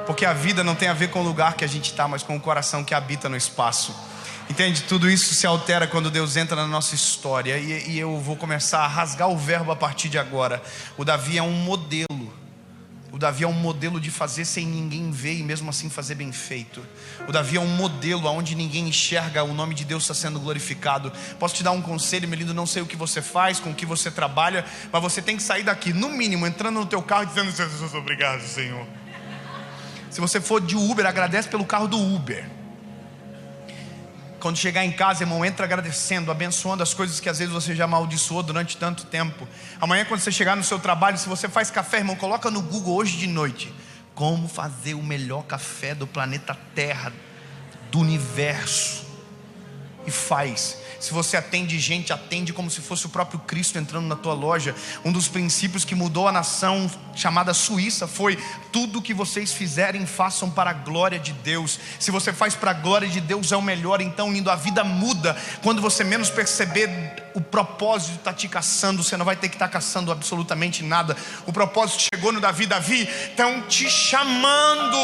Speaker 1: Porque a vida não tem a ver com o lugar que a gente está, mas com o coração que habita no espaço. Entende? Tudo isso se altera quando Deus entra na nossa história. E eu vou começar a rasgar o verbo a partir de agora. O Davi é um modelo. O Davi é um modelo de fazer sem ninguém ver e mesmo assim fazer bem feito. O Davi é um modelo onde ninguém enxerga o nome de Deus está sendo glorificado. Posso te dar um conselho, meu lindo? Não sei o que você faz, com o que você trabalha, mas você tem que sair daqui, no mínimo, entrando no teu carro e dizendo: Jesus, obrigado, Senhor. Se você for de Uber, agradece pelo carro do Uber. Quando chegar em casa, irmão, entra agradecendo, abençoando as coisas que às vezes você já amaldiçoou durante tanto tempo. Amanhã, quando você chegar no seu trabalho, se você faz café, irmão, coloca no Google hoje de noite: como fazer o melhor café do planeta Terra, do universo. E faz. Se você atende gente, atende como se fosse o próprio Cristo entrando na tua loja. Um dos princípios que mudou a nação chamada Suíça foi: tudo que vocês fizerem, façam para a glória de Deus. Se você faz para a glória de Deus, é o melhor. Então, lindo, a vida muda. Quando você menos perceber, o propósito está te caçando. Você não vai ter que estar caçando absolutamente nada. O propósito chegou no Davi. Davi, estão te chamando.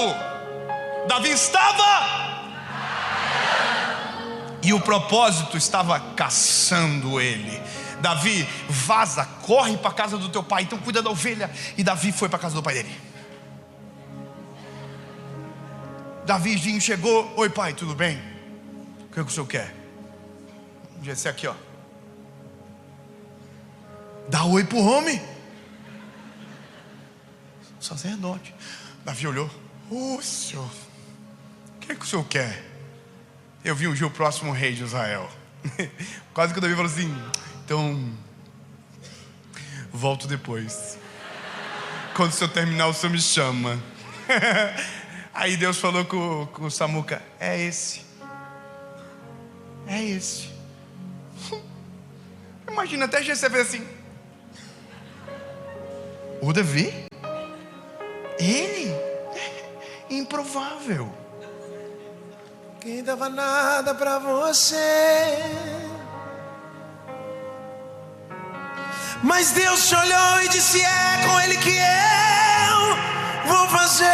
Speaker 1: Davi estava... e o propósito estava caçando ele. Davi, vaza, corre para a casa do teu pai, então cuida da ovelha. E Davi foi para a casa do pai dele. Davizinho chegou: oi pai, tudo bem? O que o senhor quer? Esse aqui, ó. Dá oi pro homem. Sacerdote. Davi olhou: ô senhor, o que o senhor quer? Eu vi ungir o próximo rei de Israel. Quase que o Davi falou assim: então, volto depois. Quando o senhor terminar, o senhor me chama. Aí Deus falou com o Samuca: é esse. É esse. Imagina, até você fez assim: o Davi? Ele? Improvável.
Speaker 2: Quem dava nada pra você, mas Deus te olhou e disse: é com ele que eu vou fazer.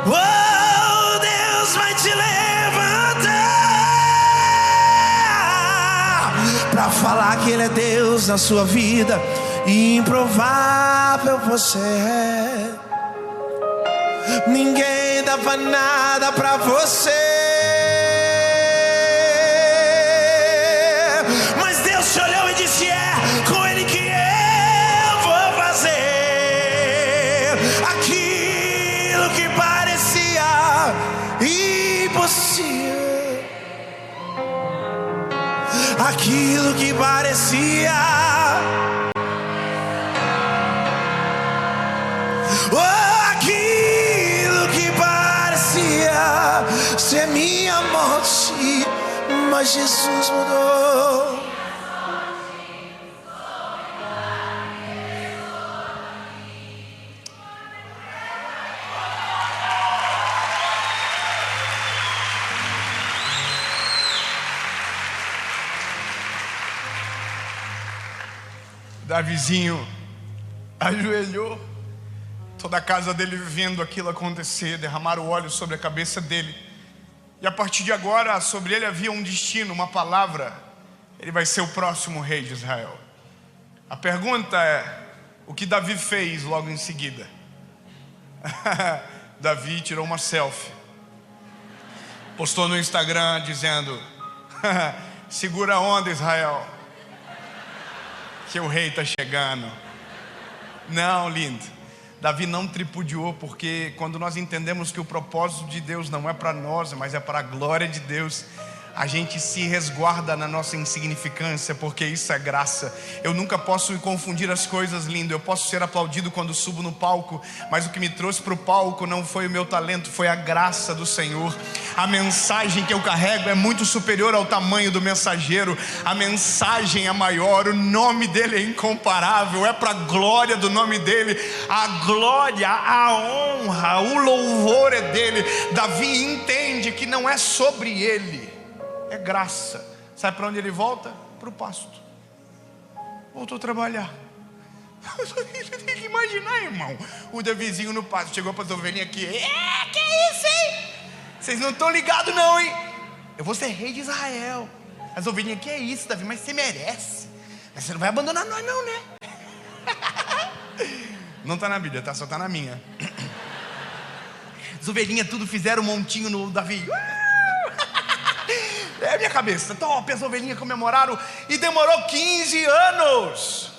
Speaker 2: Oh, Deus vai te levantar pra falar que ele é Deus na sua vida. Improvável você é. Ninguém dava nada pra você, mas Deus te olhou e disse: é com ele que eu vou fazer aquilo que parecia impossível, aquilo que parecia ser minha morte, mas Jesus mudou.
Speaker 1: Davizinho ajoelhou, toda a casa dele vendo aquilo acontecer, derramaram o óleo sobre a cabeça dele. E a partir de agora, sobre ele havia um destino, uma palavra: ele vai ser o próximo rei de Israel. A pergunta é: o que Davi fez logo em seguida? Davi tirou uma selfie, postou no Instagram dizendo: Segura a onda, Israel, que o rei está chegando. Não, lindo. Davi não tripudiou, porque quando nós entendemos que o propósito de Deus não é para nós, mas é para a glória de Deus, a gente se resguarda na nossa insignificância, porque isso é graça. Eu nunca posso confundir as coisas, lindo. Eu posso ser aplaudido quando subo no palco, mas o que me trouxe para o palco não foi o meu talento, foi a graça do Senhor. A mensagem que eu carrego é muito superior ao tamanho do mensageiro. A mensagem é maior, o nome dele é incomparável, é para a glória do nome dele. A glória, a honra, o louvor é dele. Davi entende que não é sobre ele, é graça. Sabe para onde ele volta? Para o pasto. Voltou a trabalhar. Você tem que imaginar, irmão, o Davizinho no pasto. Chegou para as ovelhinhas aqui. Que isso, hein? Vocês não estão ligados não, hein? Eu vou ser rei de Israel. As ovelhinhas, que é isso, Davi? Mas você merece. Mas você não vai abandonar nós não, né? Não está na Bíblia, tá? Só está na minha. As ovelhinhas tudo fizeram um montinho no Davi. É a minha cabeça. Top, as ovelhinhas comemoraram. E demorou 15 anos.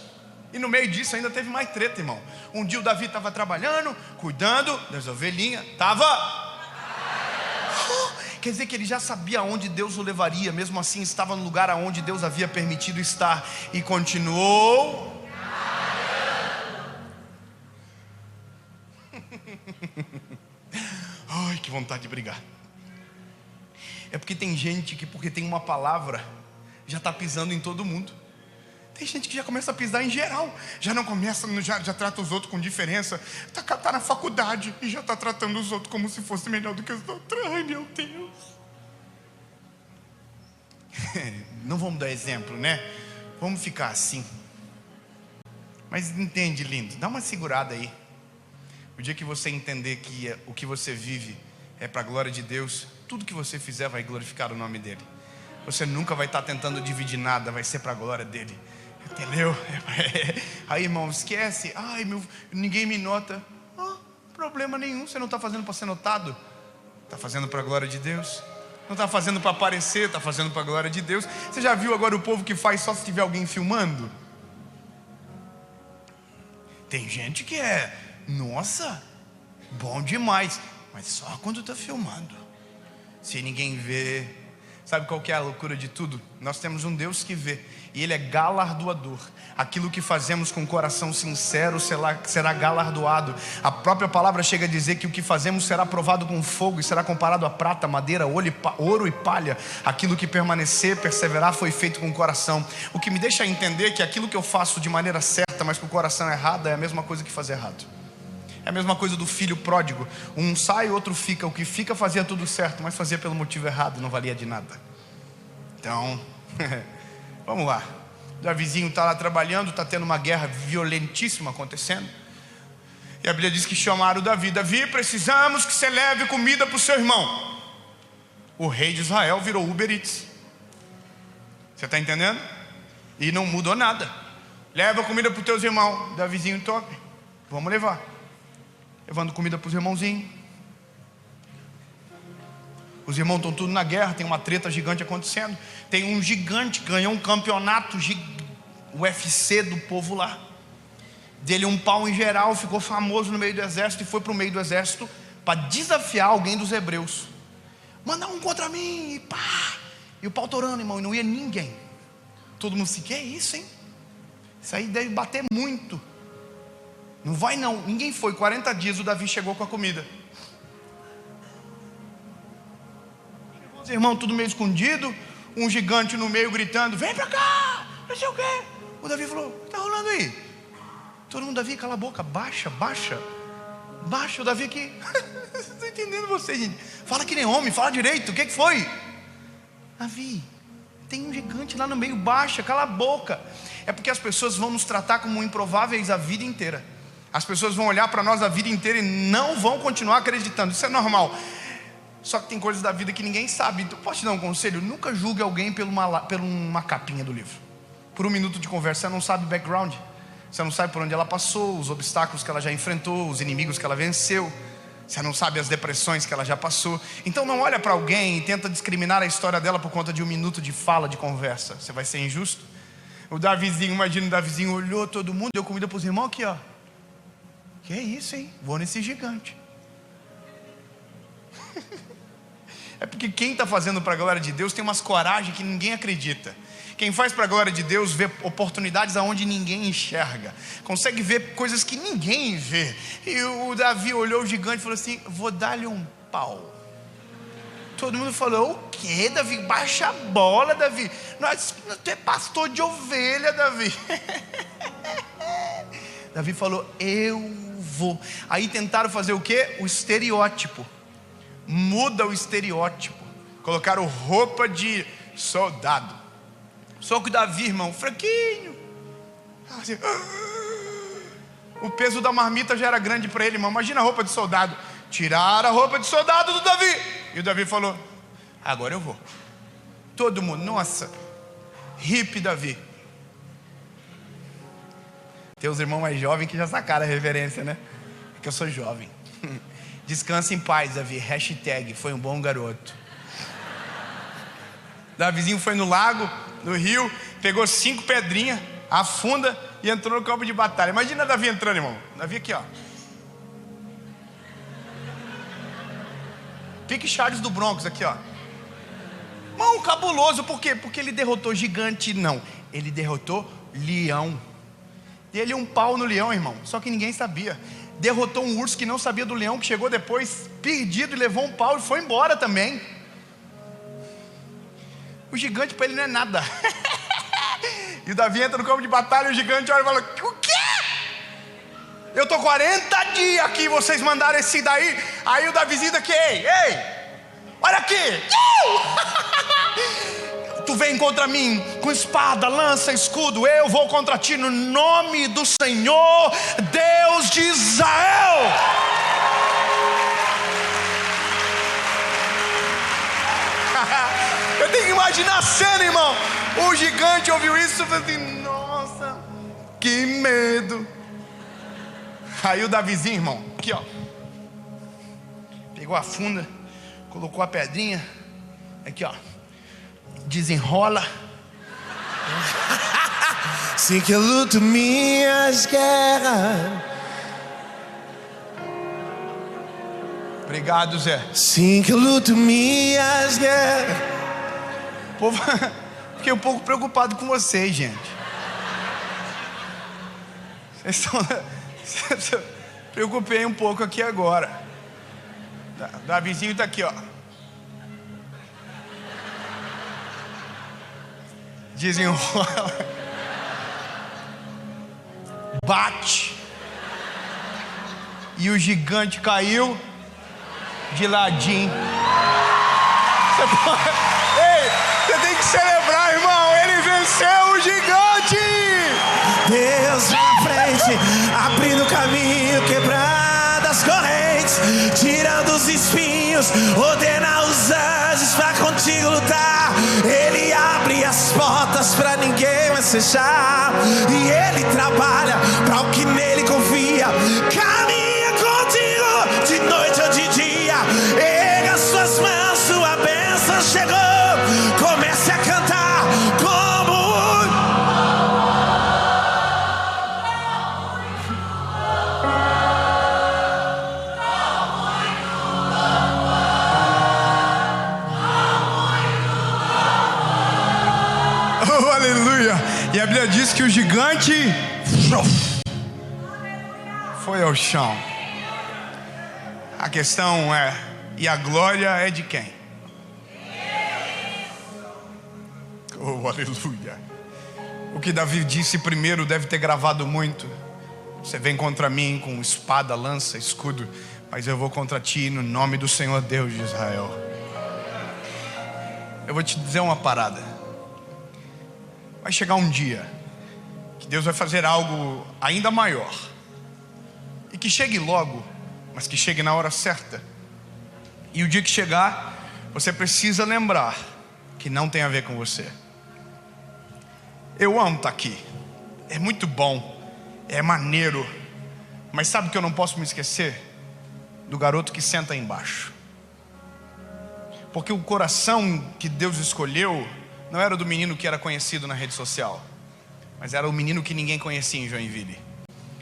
Speaker 1: E no meio disso ainda teve mais treta, irmão. Um dia o Davi estava trabalhando, cuidando das ovelhinhas. Quer dizer que ele já sabia aonde Deus o levaria. Mesmo assim estava no lugar aonde Deus havia permitido estar. E continuou. Ai, que vontade de brigar. É porque tem gente que, porque tem uma palavra, já está pisando em todo mundo. Tem gente que já começa a pisar em geral. Já não começa, já trata os outros com diferença. Tá na faculdade e já está tratando os outros como se fosse melhor do que os outros. Ai, meu Deus. Não vamos dar exemplo, né? Vamos ficar assim. Mas entende, lindo, dá uma segurada aí. O dia que você entender que o que você vive é para a glória de Deus, tudo que você fizer vai glorificar o nome dele. Você nunca vai estar tentando dividir nada, vai ser para a glória dele. Entendeu? Aí, irmão, esquece. Ai, ninguém me nota. Problema nenhum, você não está fazendo para ser notado. Está fazendo para a glória de Deus. Não está fazendo para aparecer, está fazendo para a glória de Deus. Você já viu agora o povo que faz só se tiver alguém filmando? Tem gente que nossa, bom demais, mas só quando está filmando. Se ninguém vê. Sabe qual que é a loucura de tudo? Nós temos um Deus que vê, e Ele é galardoador. Aquilo que fazemos com coração sincero será galardoado. A própria palavra chega a dizer que o que fazemos será provado com fogo, e será comparado a prata, madeira, ouro e palha. Aquilo que permanecer, perseverar, foi feito com o coração. O que me deixa entender que aquilo que eu faço de maneira certa, mas com o coração errado, é a mesma coisa que fazer errado. É a mesma coisa do filho pródigo. Um sai, o outro fica. O que fica fazia tudo certo, mas fazia pelo motivo errado, não valia de nada. Então, vamos lá. O Davizinho está lá trabalhando, está tendo uma guerra violentíssima acontecendo. E a Bíblia diz que chamaram o Davi. Davi, precisamos que você leve comida para o seu irmão. O rei de Israel virou Uber Eats. Você está entendendo? E não mudou nada. Leva comida para os teus irmãos. Davizinho, top. Vamos levar. Levando comida para os irmãozinhos. Os irmãos estão tudo na guerra. Tem uma treta gigante acontecendo. Tem um gigante que ganhou um campeonato UFC do povo lá. Dele um pau em geral. Ficou famoso no meio do exército. E foi para o meio do exército para desafiar alguém dos hebreus. Manda um contra mim. E pá. E o pau torando, irmão. E não ia ninguém. Todo mundo se, que é isso, hein? Isso aí deve bater muito. Não vai não, ninguém foi. 40 dias o Davi chegou com a comida. Chegou os irmãos tudo meio escondido. Um gigante no meio gritando, vem pra cá, não sei o quê. O Davi falou, o que tá rolando aí? Todo mundo, Davi, cala a boca, baixa o Davi aqui. Não estou entendendo você, gente. Fala que nem homem, fala direito, o que foi? Davi, tem um gigante lá no meio, baixa, cala a boca. É porque as pessoas vão nos tratar como improváveis a vida inteira. As pessoas vão olhar para nós a vida inteira e não vão continuar acreditando. Isso é normal. Só que tem coisas da vida que ninguém sabe. Então posso te dar um conselho? Nunca julgue alguém por uma capinha do livro. Por um minuto de conversa. Você não sabe o background. Você não sabe por onde ela passou, os obstáculos que ela já enfrentou, os inimigos que ela venceu. Você não sabe as depressões que ela já passou. Então não olha para alguém e tenta discriminar a história dela por conta de 1 minuto de fala, de conversa. Você vai ser injusto. O Davizinho, imagina o Davizinho olhou todo mundo, deu comida para os irmãos aqui, ó. Que é isso, hein? Vou nesse gigante. É porque quem está fazendo para a glória de Deus tem umas coragem que ninguém acredita. Quem faz para a glória de Deus vê oportunidades aonde ninguém enxerga, consegue ver coisas que ninguém vê. E o Davi olhou o gigante e falou assim: vou dar-lhe um pau. Todo mundo falou: o que, Davi? Baixa a bola, Davi. Tu é pastor de ovelha, Davi. Davi falou: eu vou. Aí tentaram fazer o que? O estereótipo. Muda o estereótipo. Colocaram roupa de soldado. Só que o Davi, irmão, fraquinho. Assim, o peso da marmita já era grande para ele, irmão. Imagina a roupa de soldado. Tiraram a roupa de soldado do Davi. E o Davi falou: agora eu vou. Todo mundo, nossa, hippie Davi. Tem os irmãos mais jovens que já sacaram a referência, né? É que eu sou jovem. Descansa em paz, Davi. Hashtag, foi um bom garoto. Davizinho foi no lago, no rio, pegou 5 pedrinhas, afunda e entrou no campo de batalha. Imagina Davi entrando, irmão. Davi aqui, ó. Pique Charles do Broncos aqui, ó. Irmão, cabuloso. Por quê? Porque ele derrotou gigante, não. Ele derrotou leão. Deu-lhe um pau no leão, irmão. Só que ninguém sabia. Derrotou um urso que não sabia do leão, que chegou depois perdido e levou um pau e foi embora também. O gigante para ele não é nada. E o Davi entra no campo de batalha e o gigante olha e fala: o quê? Eu tô 40 dias aqui, vocês mandaram esse daí. Aí o Davizinho daqui: ei, olha aqui. Tu vem contra mim com espada, lança, escudo. Eu vou contra ti no nome do Senhor, Deus de Israel. Eu tenho que imaginar a cena, irmão. O gigante ouviu isso e falou assim: nossa, que medo. Aí o Davizinho, irmão, aqui ó, pegou a funda, colocou a pedrinha, aqui ó, desenrola.
Speaker 2: Sim que eu luto minhas guerras.
Speaker 1: Obrigado, Zé.
Speaker 2: Sim que eu luto minhas guerras.
Speaker 1: Povo, fiquei um pouco preocupado com vocês, gente. Vocês estão... Preocupei um pouco aqui agora. Davizinho está aqui, ó. Desenrola. Bate. E o gigante caiu de ladinho. Você tem que celebrar, irmão. Ele venceu o gigante.
Speaker 2: Deus na frente, abrindo caminho, quebrando as correntes, tirando os espinhos, ordena os anjos pra contigo lutar. Ele abre as portas pra ninguém mais fechar, e ele trabalha pra o que nele confia. Caminha contigo de noite ou de dia. Erga suas mãos, sua bênção chegou. Comece a cantar como
Speaker 1: oh, aleluia. E a Bíblia diz que o gigante foi ao chão. A questão é: e a glória é de quem? Oh, aleluia. O que Davi disse primeiro deve ter gravado muito. Você vem contra mim com espada, lança, escudo, mas eu vou contra ti no nome do Senhor Deus de Israel. Eu vou te dizer uma parada. Vai chegar um dia que Deus vai fazer algo ainda maior. E que chegue logo, mas que chegue na hora certa. E o dia que chegar, você precisa lembrar que não tem a ver com você. Eu amo estar aqui. É muito bom. É maneiro. Mas sabe o que eu não posso me esquecer? do garoto que senta aí embaixo. Porque o coração que Deus escolheu não era o do menino que era conhecido na rede social, mas era o menino que ninguém conhecia em Joinville.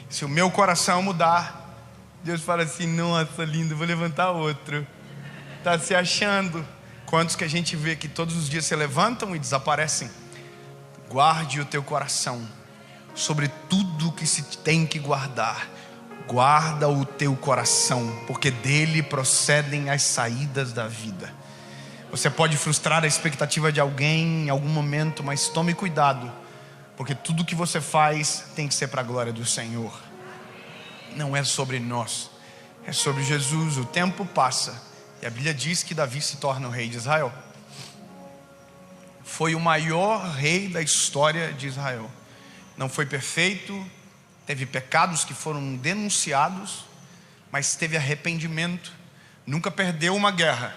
Speaker 1: Se o meu coração mudar, Deus fala assim: nossa, lindo, vou levantar outro. Está se achando. Quantos que a gente vê que todos os dias se levantam e desaparecem? Guarde o teu coração. Sobre tudo que se tem que guardar, guarda o teu coração, porque dele procedem as saídas da vida. Você pode frustrar a expectativa de alguém em algum momento, mas tome cuidado, porque tudo que você faz tem que ser para a glória do Senhor. Não é sobre nós, é sobre Jesus. O tempo passa e a Bíblia diz que Davi se torna o rei de Israel. Foi o maior rei da história de Israel. Não foi perfeito, teve pecados que foram denunciados, mas teve arrependimento, nunca perdeu uma guerra.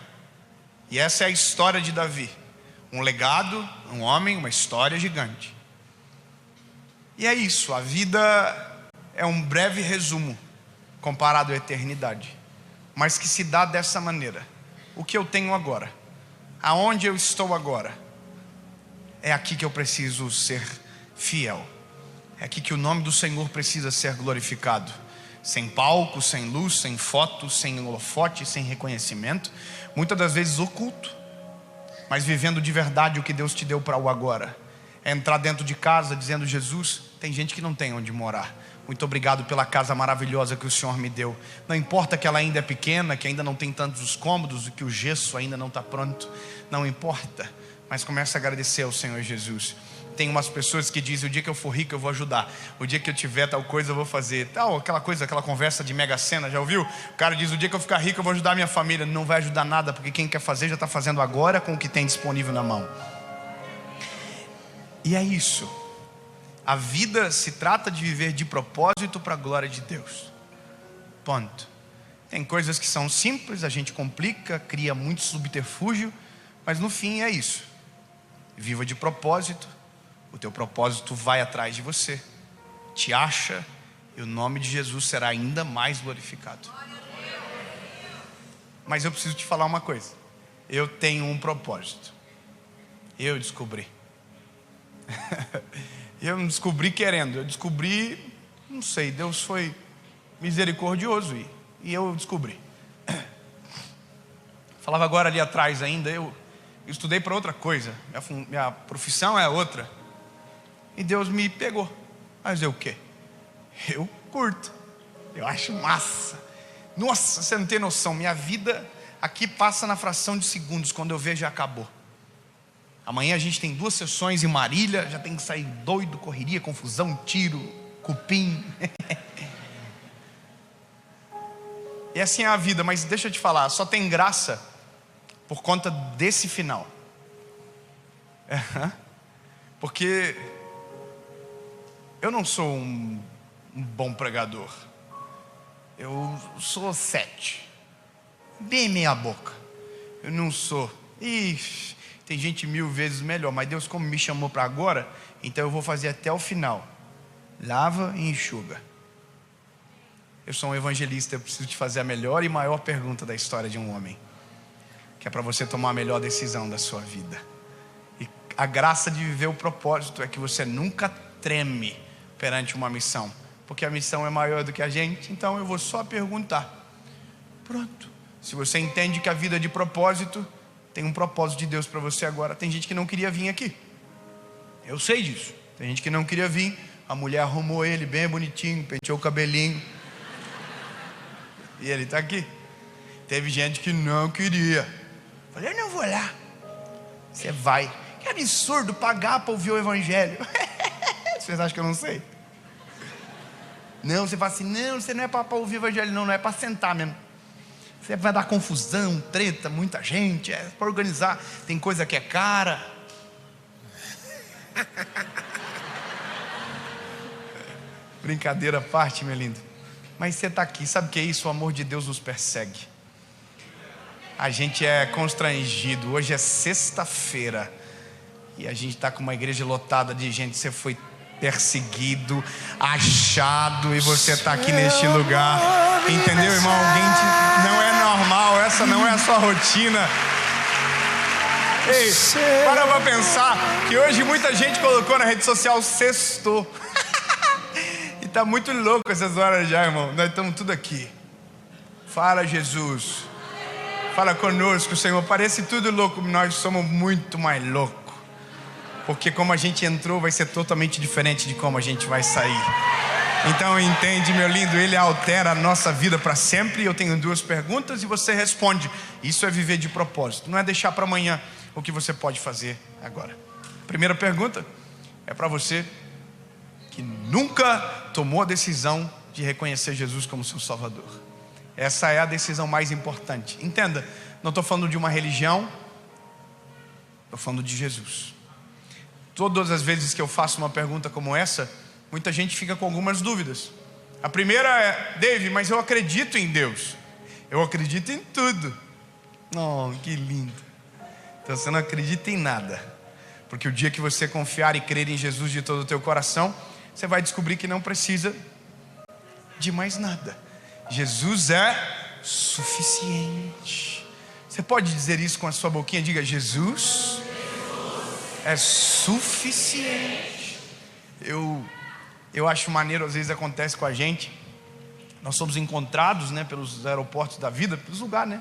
Speaker 1: E essa é a história de Davi. Um legado, um homem, uma história gigante. E é isso, a vida é um breve resumo comparado à eternidade, mas que se dá dessa maneira. O que eu tenho agora, aonde eu estou agora, é aqui que eu preciso ser fiel. É aqui que o nome do Senhor precisa ser glorificado. Sem palco, sem luz, sem foto, sem holofote, sem reconhecimento. Muitas das vezes oculto, mas vivendo de verdade o que Deus te deu para o agora. É entrar dentro de casa dizendo: Jesus, tem gente que não tem onde morar. Muito obrigado pela casa maravilhosa que o Senhor me deu. Não importa que ela ainda é pequena, que ainda não tem tantos cômodos, que o gesso ainda não está pronto. Não importa, mas comece a agradecer ao Senhor Jesus. Tem umas pessoas que dizem: o dia que eu for rico eu vou ajudar, o dia que eu tiver tal coisa eu vou fazer tal, aquela coisa, aquela conversa de Mega Sena, já ouviu? O cara diz: o dia que eu ficar rico eu vou ajudar a minha família. Não vai ajudar nada, porque quem quer fazer já está fazendo agora com o que tem disponível na mão. E é isso. A vida se trata de viver de propósito para a glória de Deus. Ponto. Tem coisas que são simples, a gente complica, cria muito subterfúgio, mas no fim é isso. Viva de propósito. O teu propósito vai atrás de você, te acha, e o nome de Jesus será ainda mais glorificado. Mas eu preciso te falar uma coisa. Eu tenho um propósito. Eu descobri. Eu não descobri querendo, eu descobri, não sei, Deus foi misericordioso e eu descobri. Falava agora ali atrás ainda, eu estudei para outra coisa, minha profissão é outra. E Deus me pegou. Mas eu o quê? Eu curto. Eu acho massa. Nossa, você não tem noção. Minha vida aqui passa na fração de segundos. Quando eu vejo já acabou. Amanhã a gente tem 2 sessões em Marília. Já tem que sair doido, correria, confusão, tiro, cupim. E assim é a vida. Mas deixa eu te falar, só tem graça por conta desse final. Porque eu não sou um bom pregador. Eu sou 7. Bem meia boca. Eu não sou. Ixi, tem gente 1000 vezes melhor. Mas Deus como me chamou para agora, então eu vou fazer até o final. Lava e enxuga. Eu sou um evangelista. Eu preciso te fazer a melhor e maior pergunta da história de um homem, que é para você tomar a melhor decisão da sua vida. E a graça de viver o propósito é que você nunca treme perante uma missão, porque a missão é maior do que a gente. Então eu vou só perguntar. Pronto. Se você entende que a vida é de propósito, tem um propósito de Deus para você agora. Tem gente que não queria vir aqui, eu sei disso. Tem gente que não queria vir. A mulher arrumou ele bem bonitinho, penteou o cabelinho e ele está aqui. Teve gente que não queria. Falei: eu não vou lá. Você vai. Que absurdo pagar para ouvir o evangelho. Vocês acham que eu não sei? Não, você fala assim: não, você não é para ouvir o evangelho, não é para sentar mesmo. Você vai dar confusão, treta, muita gente, é para organizar. Tem coisa que é cara. Brincadeira à parte, meu lindo. Mas você está aqui, sabe o que é isso? O amor de Deus nos persegue. A gente é constrangido. Hoje é sexta-feira e a gente está com uma igreja lotada de gente. Você foi perseguido, achado, e você está aqui neste lugar. Entendeu, irmão? Não é normal, essa não é a sua rotina. Ei, para pensar que hoje muita gente colocou na rede social sextou. E tá muito louco essas horas já, irmão. Nós estamos tudo aqui. Fala, Jesus. Fala conosco, Senhor. Parece tudo louco, nós somos muito mais loucos. Porque como a gente entrou vai ser totalmente diferente de como a gente vai sair. Então entende, meu lindo, Ele altera a nossa vida para sempre. Eu tenho 2 perguntas e você responde. Isso é viver de propósito, não é deixar para amanhã o que você pode fazer agora. Primeira pergunta é para você que nunca tomou a decisão de reconhecer Jesus como seu Salvador. Essa é a decisão mais importante. Entenda, não estou falando de uma religião, estou falando de Jesus. Todas as vezes que eu faço uma pergunta como essa, muita gente fica com algumas dúvidas. A primeira é: Dave, mas eu acredito em Deus. Eu acredito em tudo. Oh, que lindo. Então você não acredita em nada. Porque o dia que você confiar e crer em Jesus de todo o teu coração, você vai descobrir que não precisa de mais nada. Jesus é suficiente. Você pode dizer isso com a sua boquinha? Diga: Jesus é suficiente. Eu acho maneiro, às vezes acontece com a gente. Nós somos encontrados, né, pelos aeroportos da vida, pelos lugares, né?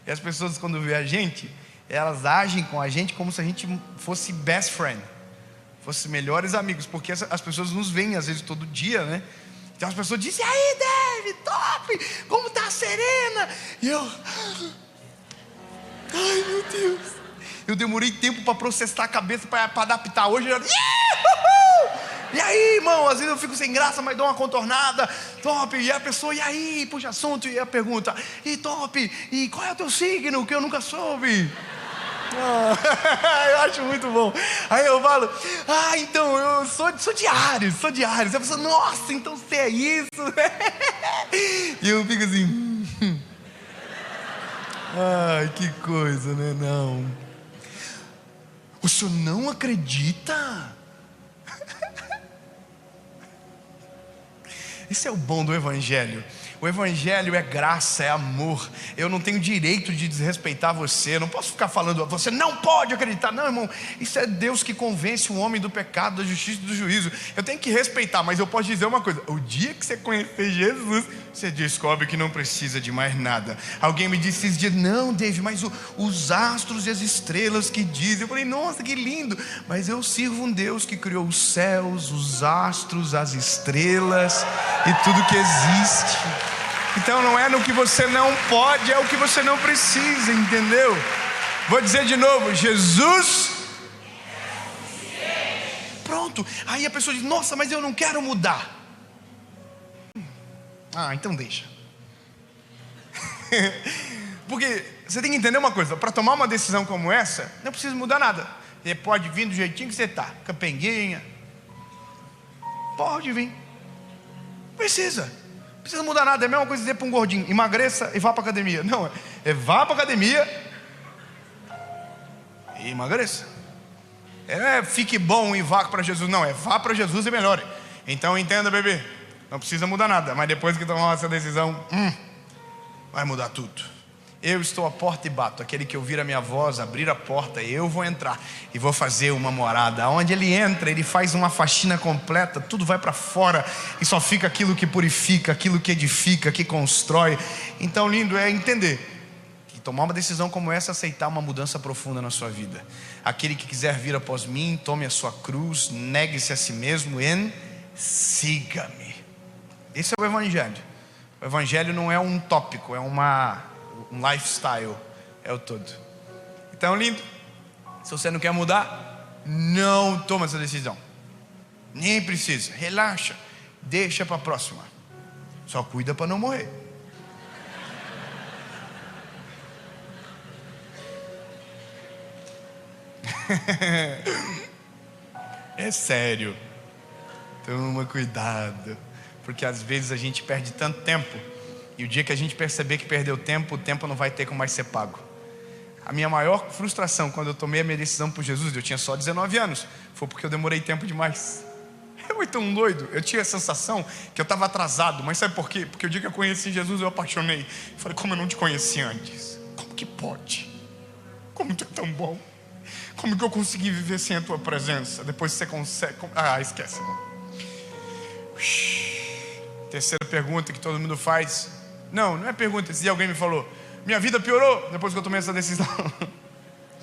Speaker 1: E as pessoas, quando vê a gente, elas agem com a gente como se a gente fosse best friend, fosse melhores amigos, porque as pessoas nos veem às vezes todo dia, né? Então as pessoas dizem: e aí, Dave, top, como tá a Serena? E eu, ai meu Deus, eu demorei tempo para processar a cabeça, para adaptar. Hoje eu, e aí, irmão, às vezes eu fico sem graça, mas dou uma contornada, top, e a pessoa, e aí, puxa assunto, e a pergunta, e top, e qual é o teu signo, que eu nunca soube? Eu acho muito bom. Aí eu falo: então eu sou de Áries. A pessoa: nossa, então você é isso. E eu fico assim, ai, que coisa, né? Não. O senhor não acredita? Esse é o bom do Evangelho. O Evangelho é graça, é amor. Eu não tenho direito de desrespeitar você. Eu não posso ficar falando: você não pode acreditar. Não, irmão, isso é Deus que convence o homem do pecado, da justiça e do juízo. Eu tenho que respeitar, mas eu posso dizer uma coisa: o dia que você conhecer Jesus, você descobre que não precisa de mais nada. Alguém me disse esses dias: não, Dave, mas os astros e as estrelas que dizem. Eu falei: nossa, que lindo. Mas eu sirvo um Deus que criou os céus, os astros, as estrelas e tudo que existe. Então não é no que você não pode, é o que você não precisa, entendeu? Vou dizer de novo: Jesus. Pronto. Aí a pessoa diz: nossa, mas eu não quero mudar. Então deixa. Porque você tem que entender uma coisa: para tomar uma decisão como essa, não precisa mudar nada. Você pode vir do jeitinho que você está, capenguinha. Pode vir. Precisa mudar nada. É a mesma coisa dizer para um gordinho: emagreça e vá para academia. Não, é vá para academia e emagreça. Fique bom e vá para Jesus. Não, vá para Jesus e melhore. Então entenda, bebê, não precisa mudar nada. Mas depois que tomar essa decisão, vai mudar tudo. Eu estou à porta e bato. Aquele que ouvir a minha voz, abrir a porta, eu vou entrar e vou fazer uma morada. Onde ele entra, ele faz uma faxina completa. Tudo vai para fora e só fica aquilo que purifica, aquilo que edifica, que constrói. Então, lindo é entender que tomar uma decisão como essa é aceitar uma mudança profunda na sua vida. Aquele que quiser vir após mim, tome a sua cruz, negue-se a si mesmo e siga-me. Esse é o Evangelho. O Evangelho não é um tópico, é um lifestyle, é o todo. Então, lindo, se você não quer mudar, não toma essa decisão. Nem precisa, relaxa, deixa para a próxima. Só cuida para não morrer. É sério. Toma cuidado, porque às vezes a gente perde tanto tempo. E o dia que a gente perceber que perdeu tempo, o tempo não vai ter como mais ser pago. A minha maior frustração quando eu tomei a minha decisão por Jesus, eu tinha só 19 anos, foi porque eu demorei tempo demais. Foi tão doido. Eu tinha a sensação que eu estava atrasado. Mas sabe por quê? Porque o dia que eu conheci Jesus, eu apaixonei. Eu falei, como eu não te conheci antes? Como que pode? Como tu é tão bom? Como que eu consegui viver sem a tua presença? Depois você consegue... esquece. Terceira pergunta que todo mundo faz. Não é pergunta. Esse dia alguém me falou, minha vida piorou depois que eu tomei essa decisão.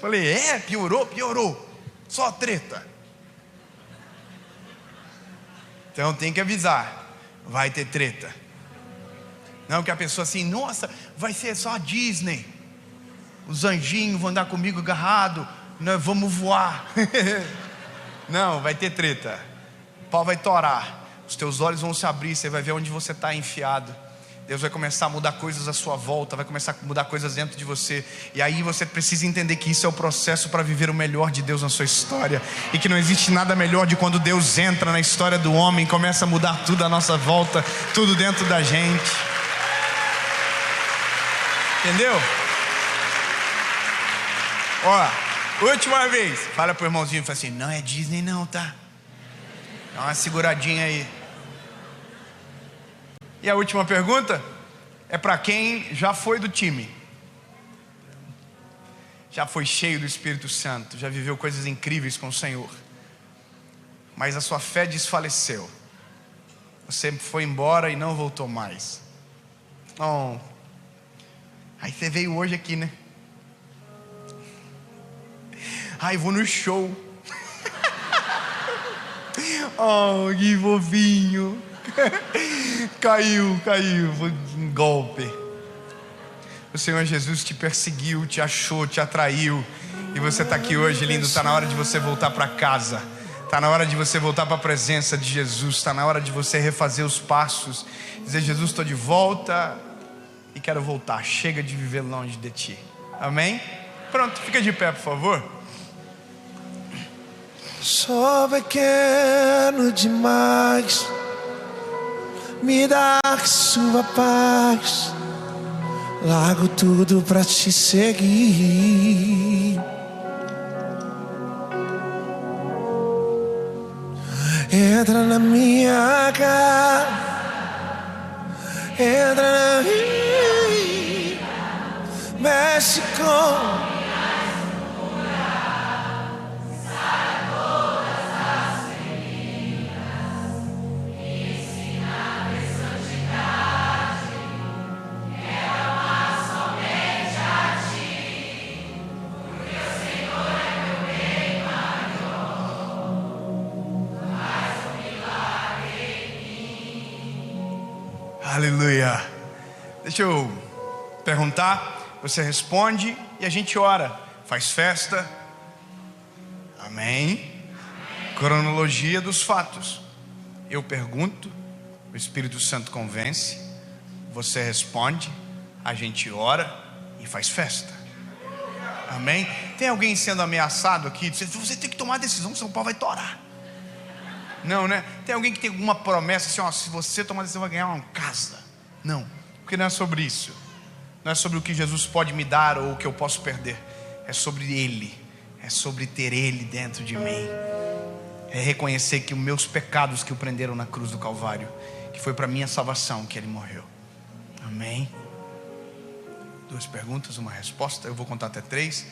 Speaker 1: Falei, piorou. Só treta. Então tem que avisar, vai ter treta. Não que a pessoa assim, nossa, vai ser só a Disney. Os anjinhos vão andar comigo agarrado, nós vamos voar. Não, vai ter treta. O pau vai torar. Os teus olhos vão se abrir, você vai ver onde você está enfiado. Deus vai começar a mudar coisas à sua volta, vai começar a mudar coisas dentro de você. E aí você precisa entender que isso é o processo para viver o melhor de Deus na sua história. E que não existe nada melhor de quando Deus entra na história do homem, começa a mudar tudo à nossa volta, tudo dentro da gente. Entendeu? Ó, última vez. Fala pro irmãozinho, fala assim, não é Disney não, tá? Dá uma seguradinha aí. E a última pergunta é para quem já foi do time, já foi cheio do Espírito Santo, já viveu coisas incríveis com o Senhor, mas a sua fé desfaleceu. Você foi embora e não voltou mais. Aí você veio hoje aqui, né? Vou no show. Que fofinho. Caiu, foi um golpe. O Senhor Jesus te perseguiu, te achou, te atraiu. E você está aqui hoje, lindo. Está na hora de você voltar para casa. Está na hora de você voltar para a presença de Jesus. Está na hora de você refazer os passos. Dizer, Jesus, estou de volta e quero voltar. Chega de viver longe de ti. Amém? Pronto, fica de pé, por favor.
Speaker 2: Sou pequeno demais, me dá sua paz, largo tudo pra te seguir. Entra na minha casa, entra na minha, mexe com
Speaker 1: Aleluia. Deixa eu perguntar, você responde e a gente ora, faz festa. Amém? Cronologia dos fatos. Eu pergunto, o Espírito Santo convence, você responde, a gente ora e faz festa. Amém? Tem alguém sendo ameaçado aqui? Você tem que tomar a decisão, senão o pau vai torar. Não, né? Tem alguém que tem alguma promessa assim, se você tomar a decisão vai ganhar uma casa. Não, porque não é sobre isso. Não é sobre o que Jesus pode me dar ou o que eu posso perder. É sobre Ele. É sobre ter Ele dentro de mim. É reconhecer que os meus pecados que o prenderam na cruz do Calvário, que foi para minha salvação que Ele morreu. Amém? 2 perguntas, uma resposta. Eu vou contar até 3.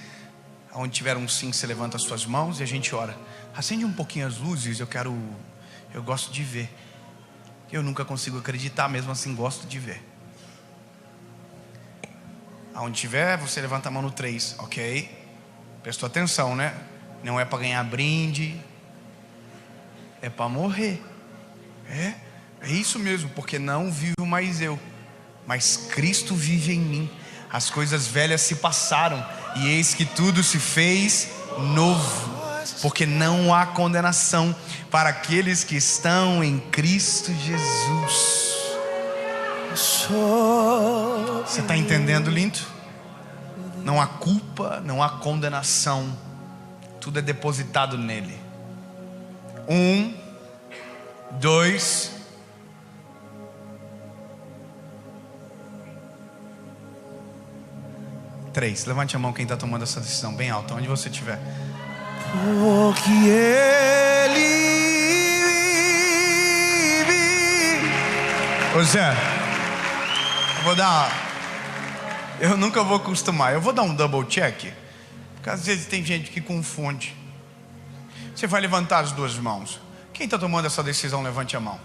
Speaker 1: Onde tiver um sim, você levanta as suas mãos e a gente ora. Acende um pouquinho as luzes, eu gosto de ver. Eu nunca consigo acreditar, mesmo assim gosto de ver. Aonde tiver, você levanta a mão no 3, ok? Prestou atenção, né? Não é para ganhar brinde, é para morrer. É isso mesmo, porque não vivo mais eu, mas Cristo vive em mim. As coisas velhas se passaram e eis que tudo se fez novo. Porque não há condenação para aqueles que estão em Cristo Jesus. Você está entendendo, lindo? Não há culpa, não há condenação. Tudo é depositado nele. 1, 2, 3. Levante a mão quem está tomando essa decisão bem alta, onde você estiver.
Speaker 2: Porque Ele
Speaker 1: Ô Zé, eu nunca vou acostumar. Eu vou dar um double check, porque às vezes tem gente que confunde. Você vai levantar as duas mãos. Quem está tomando essa decisão, levante a mão.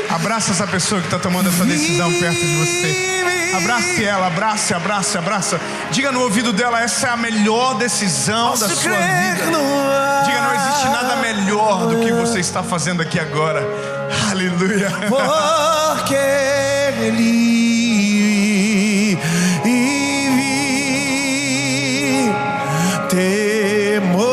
Speaker 1: Abraça essa pessoa que está tomando essa decisão perto de você. Abrace ela, abraça. Diga no ouvido dela: essa é a melhor decisão da sua vida. Diga: não existe nada melhor do que você está fazendo aqui agora. Aleluia.
Speaker 2: Porque Ele vive, temor.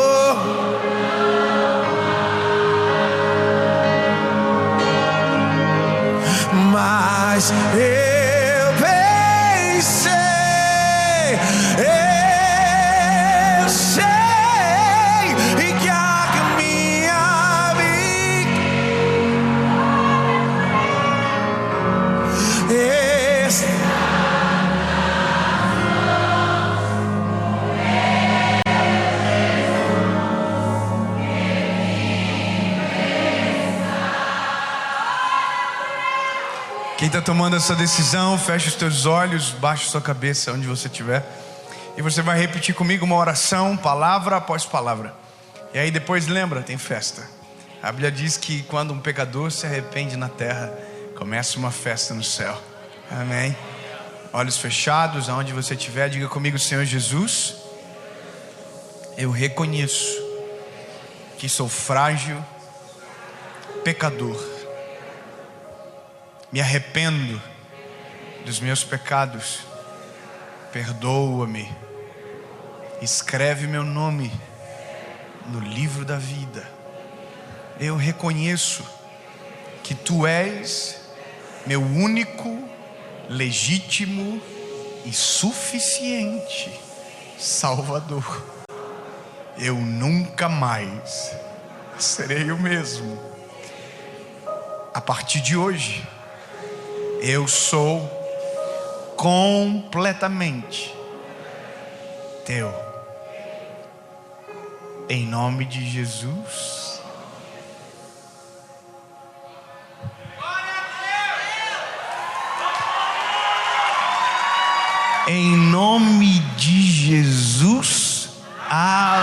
Speaker 2: Mas eu pensei, eu sei, e que a minha vida
Speaker 1: Quem está tomando essa decisão, feche os teus olhos, baixe sua cabeça onde você estiver, e você vai repetir comigo uma oração, palavra após palavra. E aí depois lembra, tem festa. A Bíblia diz que quando um pecador se arrepende na terra, começa uma festa no céu. Amém? Olhos fechados, aonde você estiver, diga comigo: Senhor Jesus, eu reconheço que sou frágil, pecador. Me arrependo dos meus pecados. Perdoa-me. Escreve meu nome no livro da vida. Eu reconheço que Tu és meu único, legítimo e suficiente Salvador. Eu nunca mais serei o mesmo. A partir de hoje, eu sou completamente Teu. Em nome de Jesus. Em nome de Jesus. Aleluia.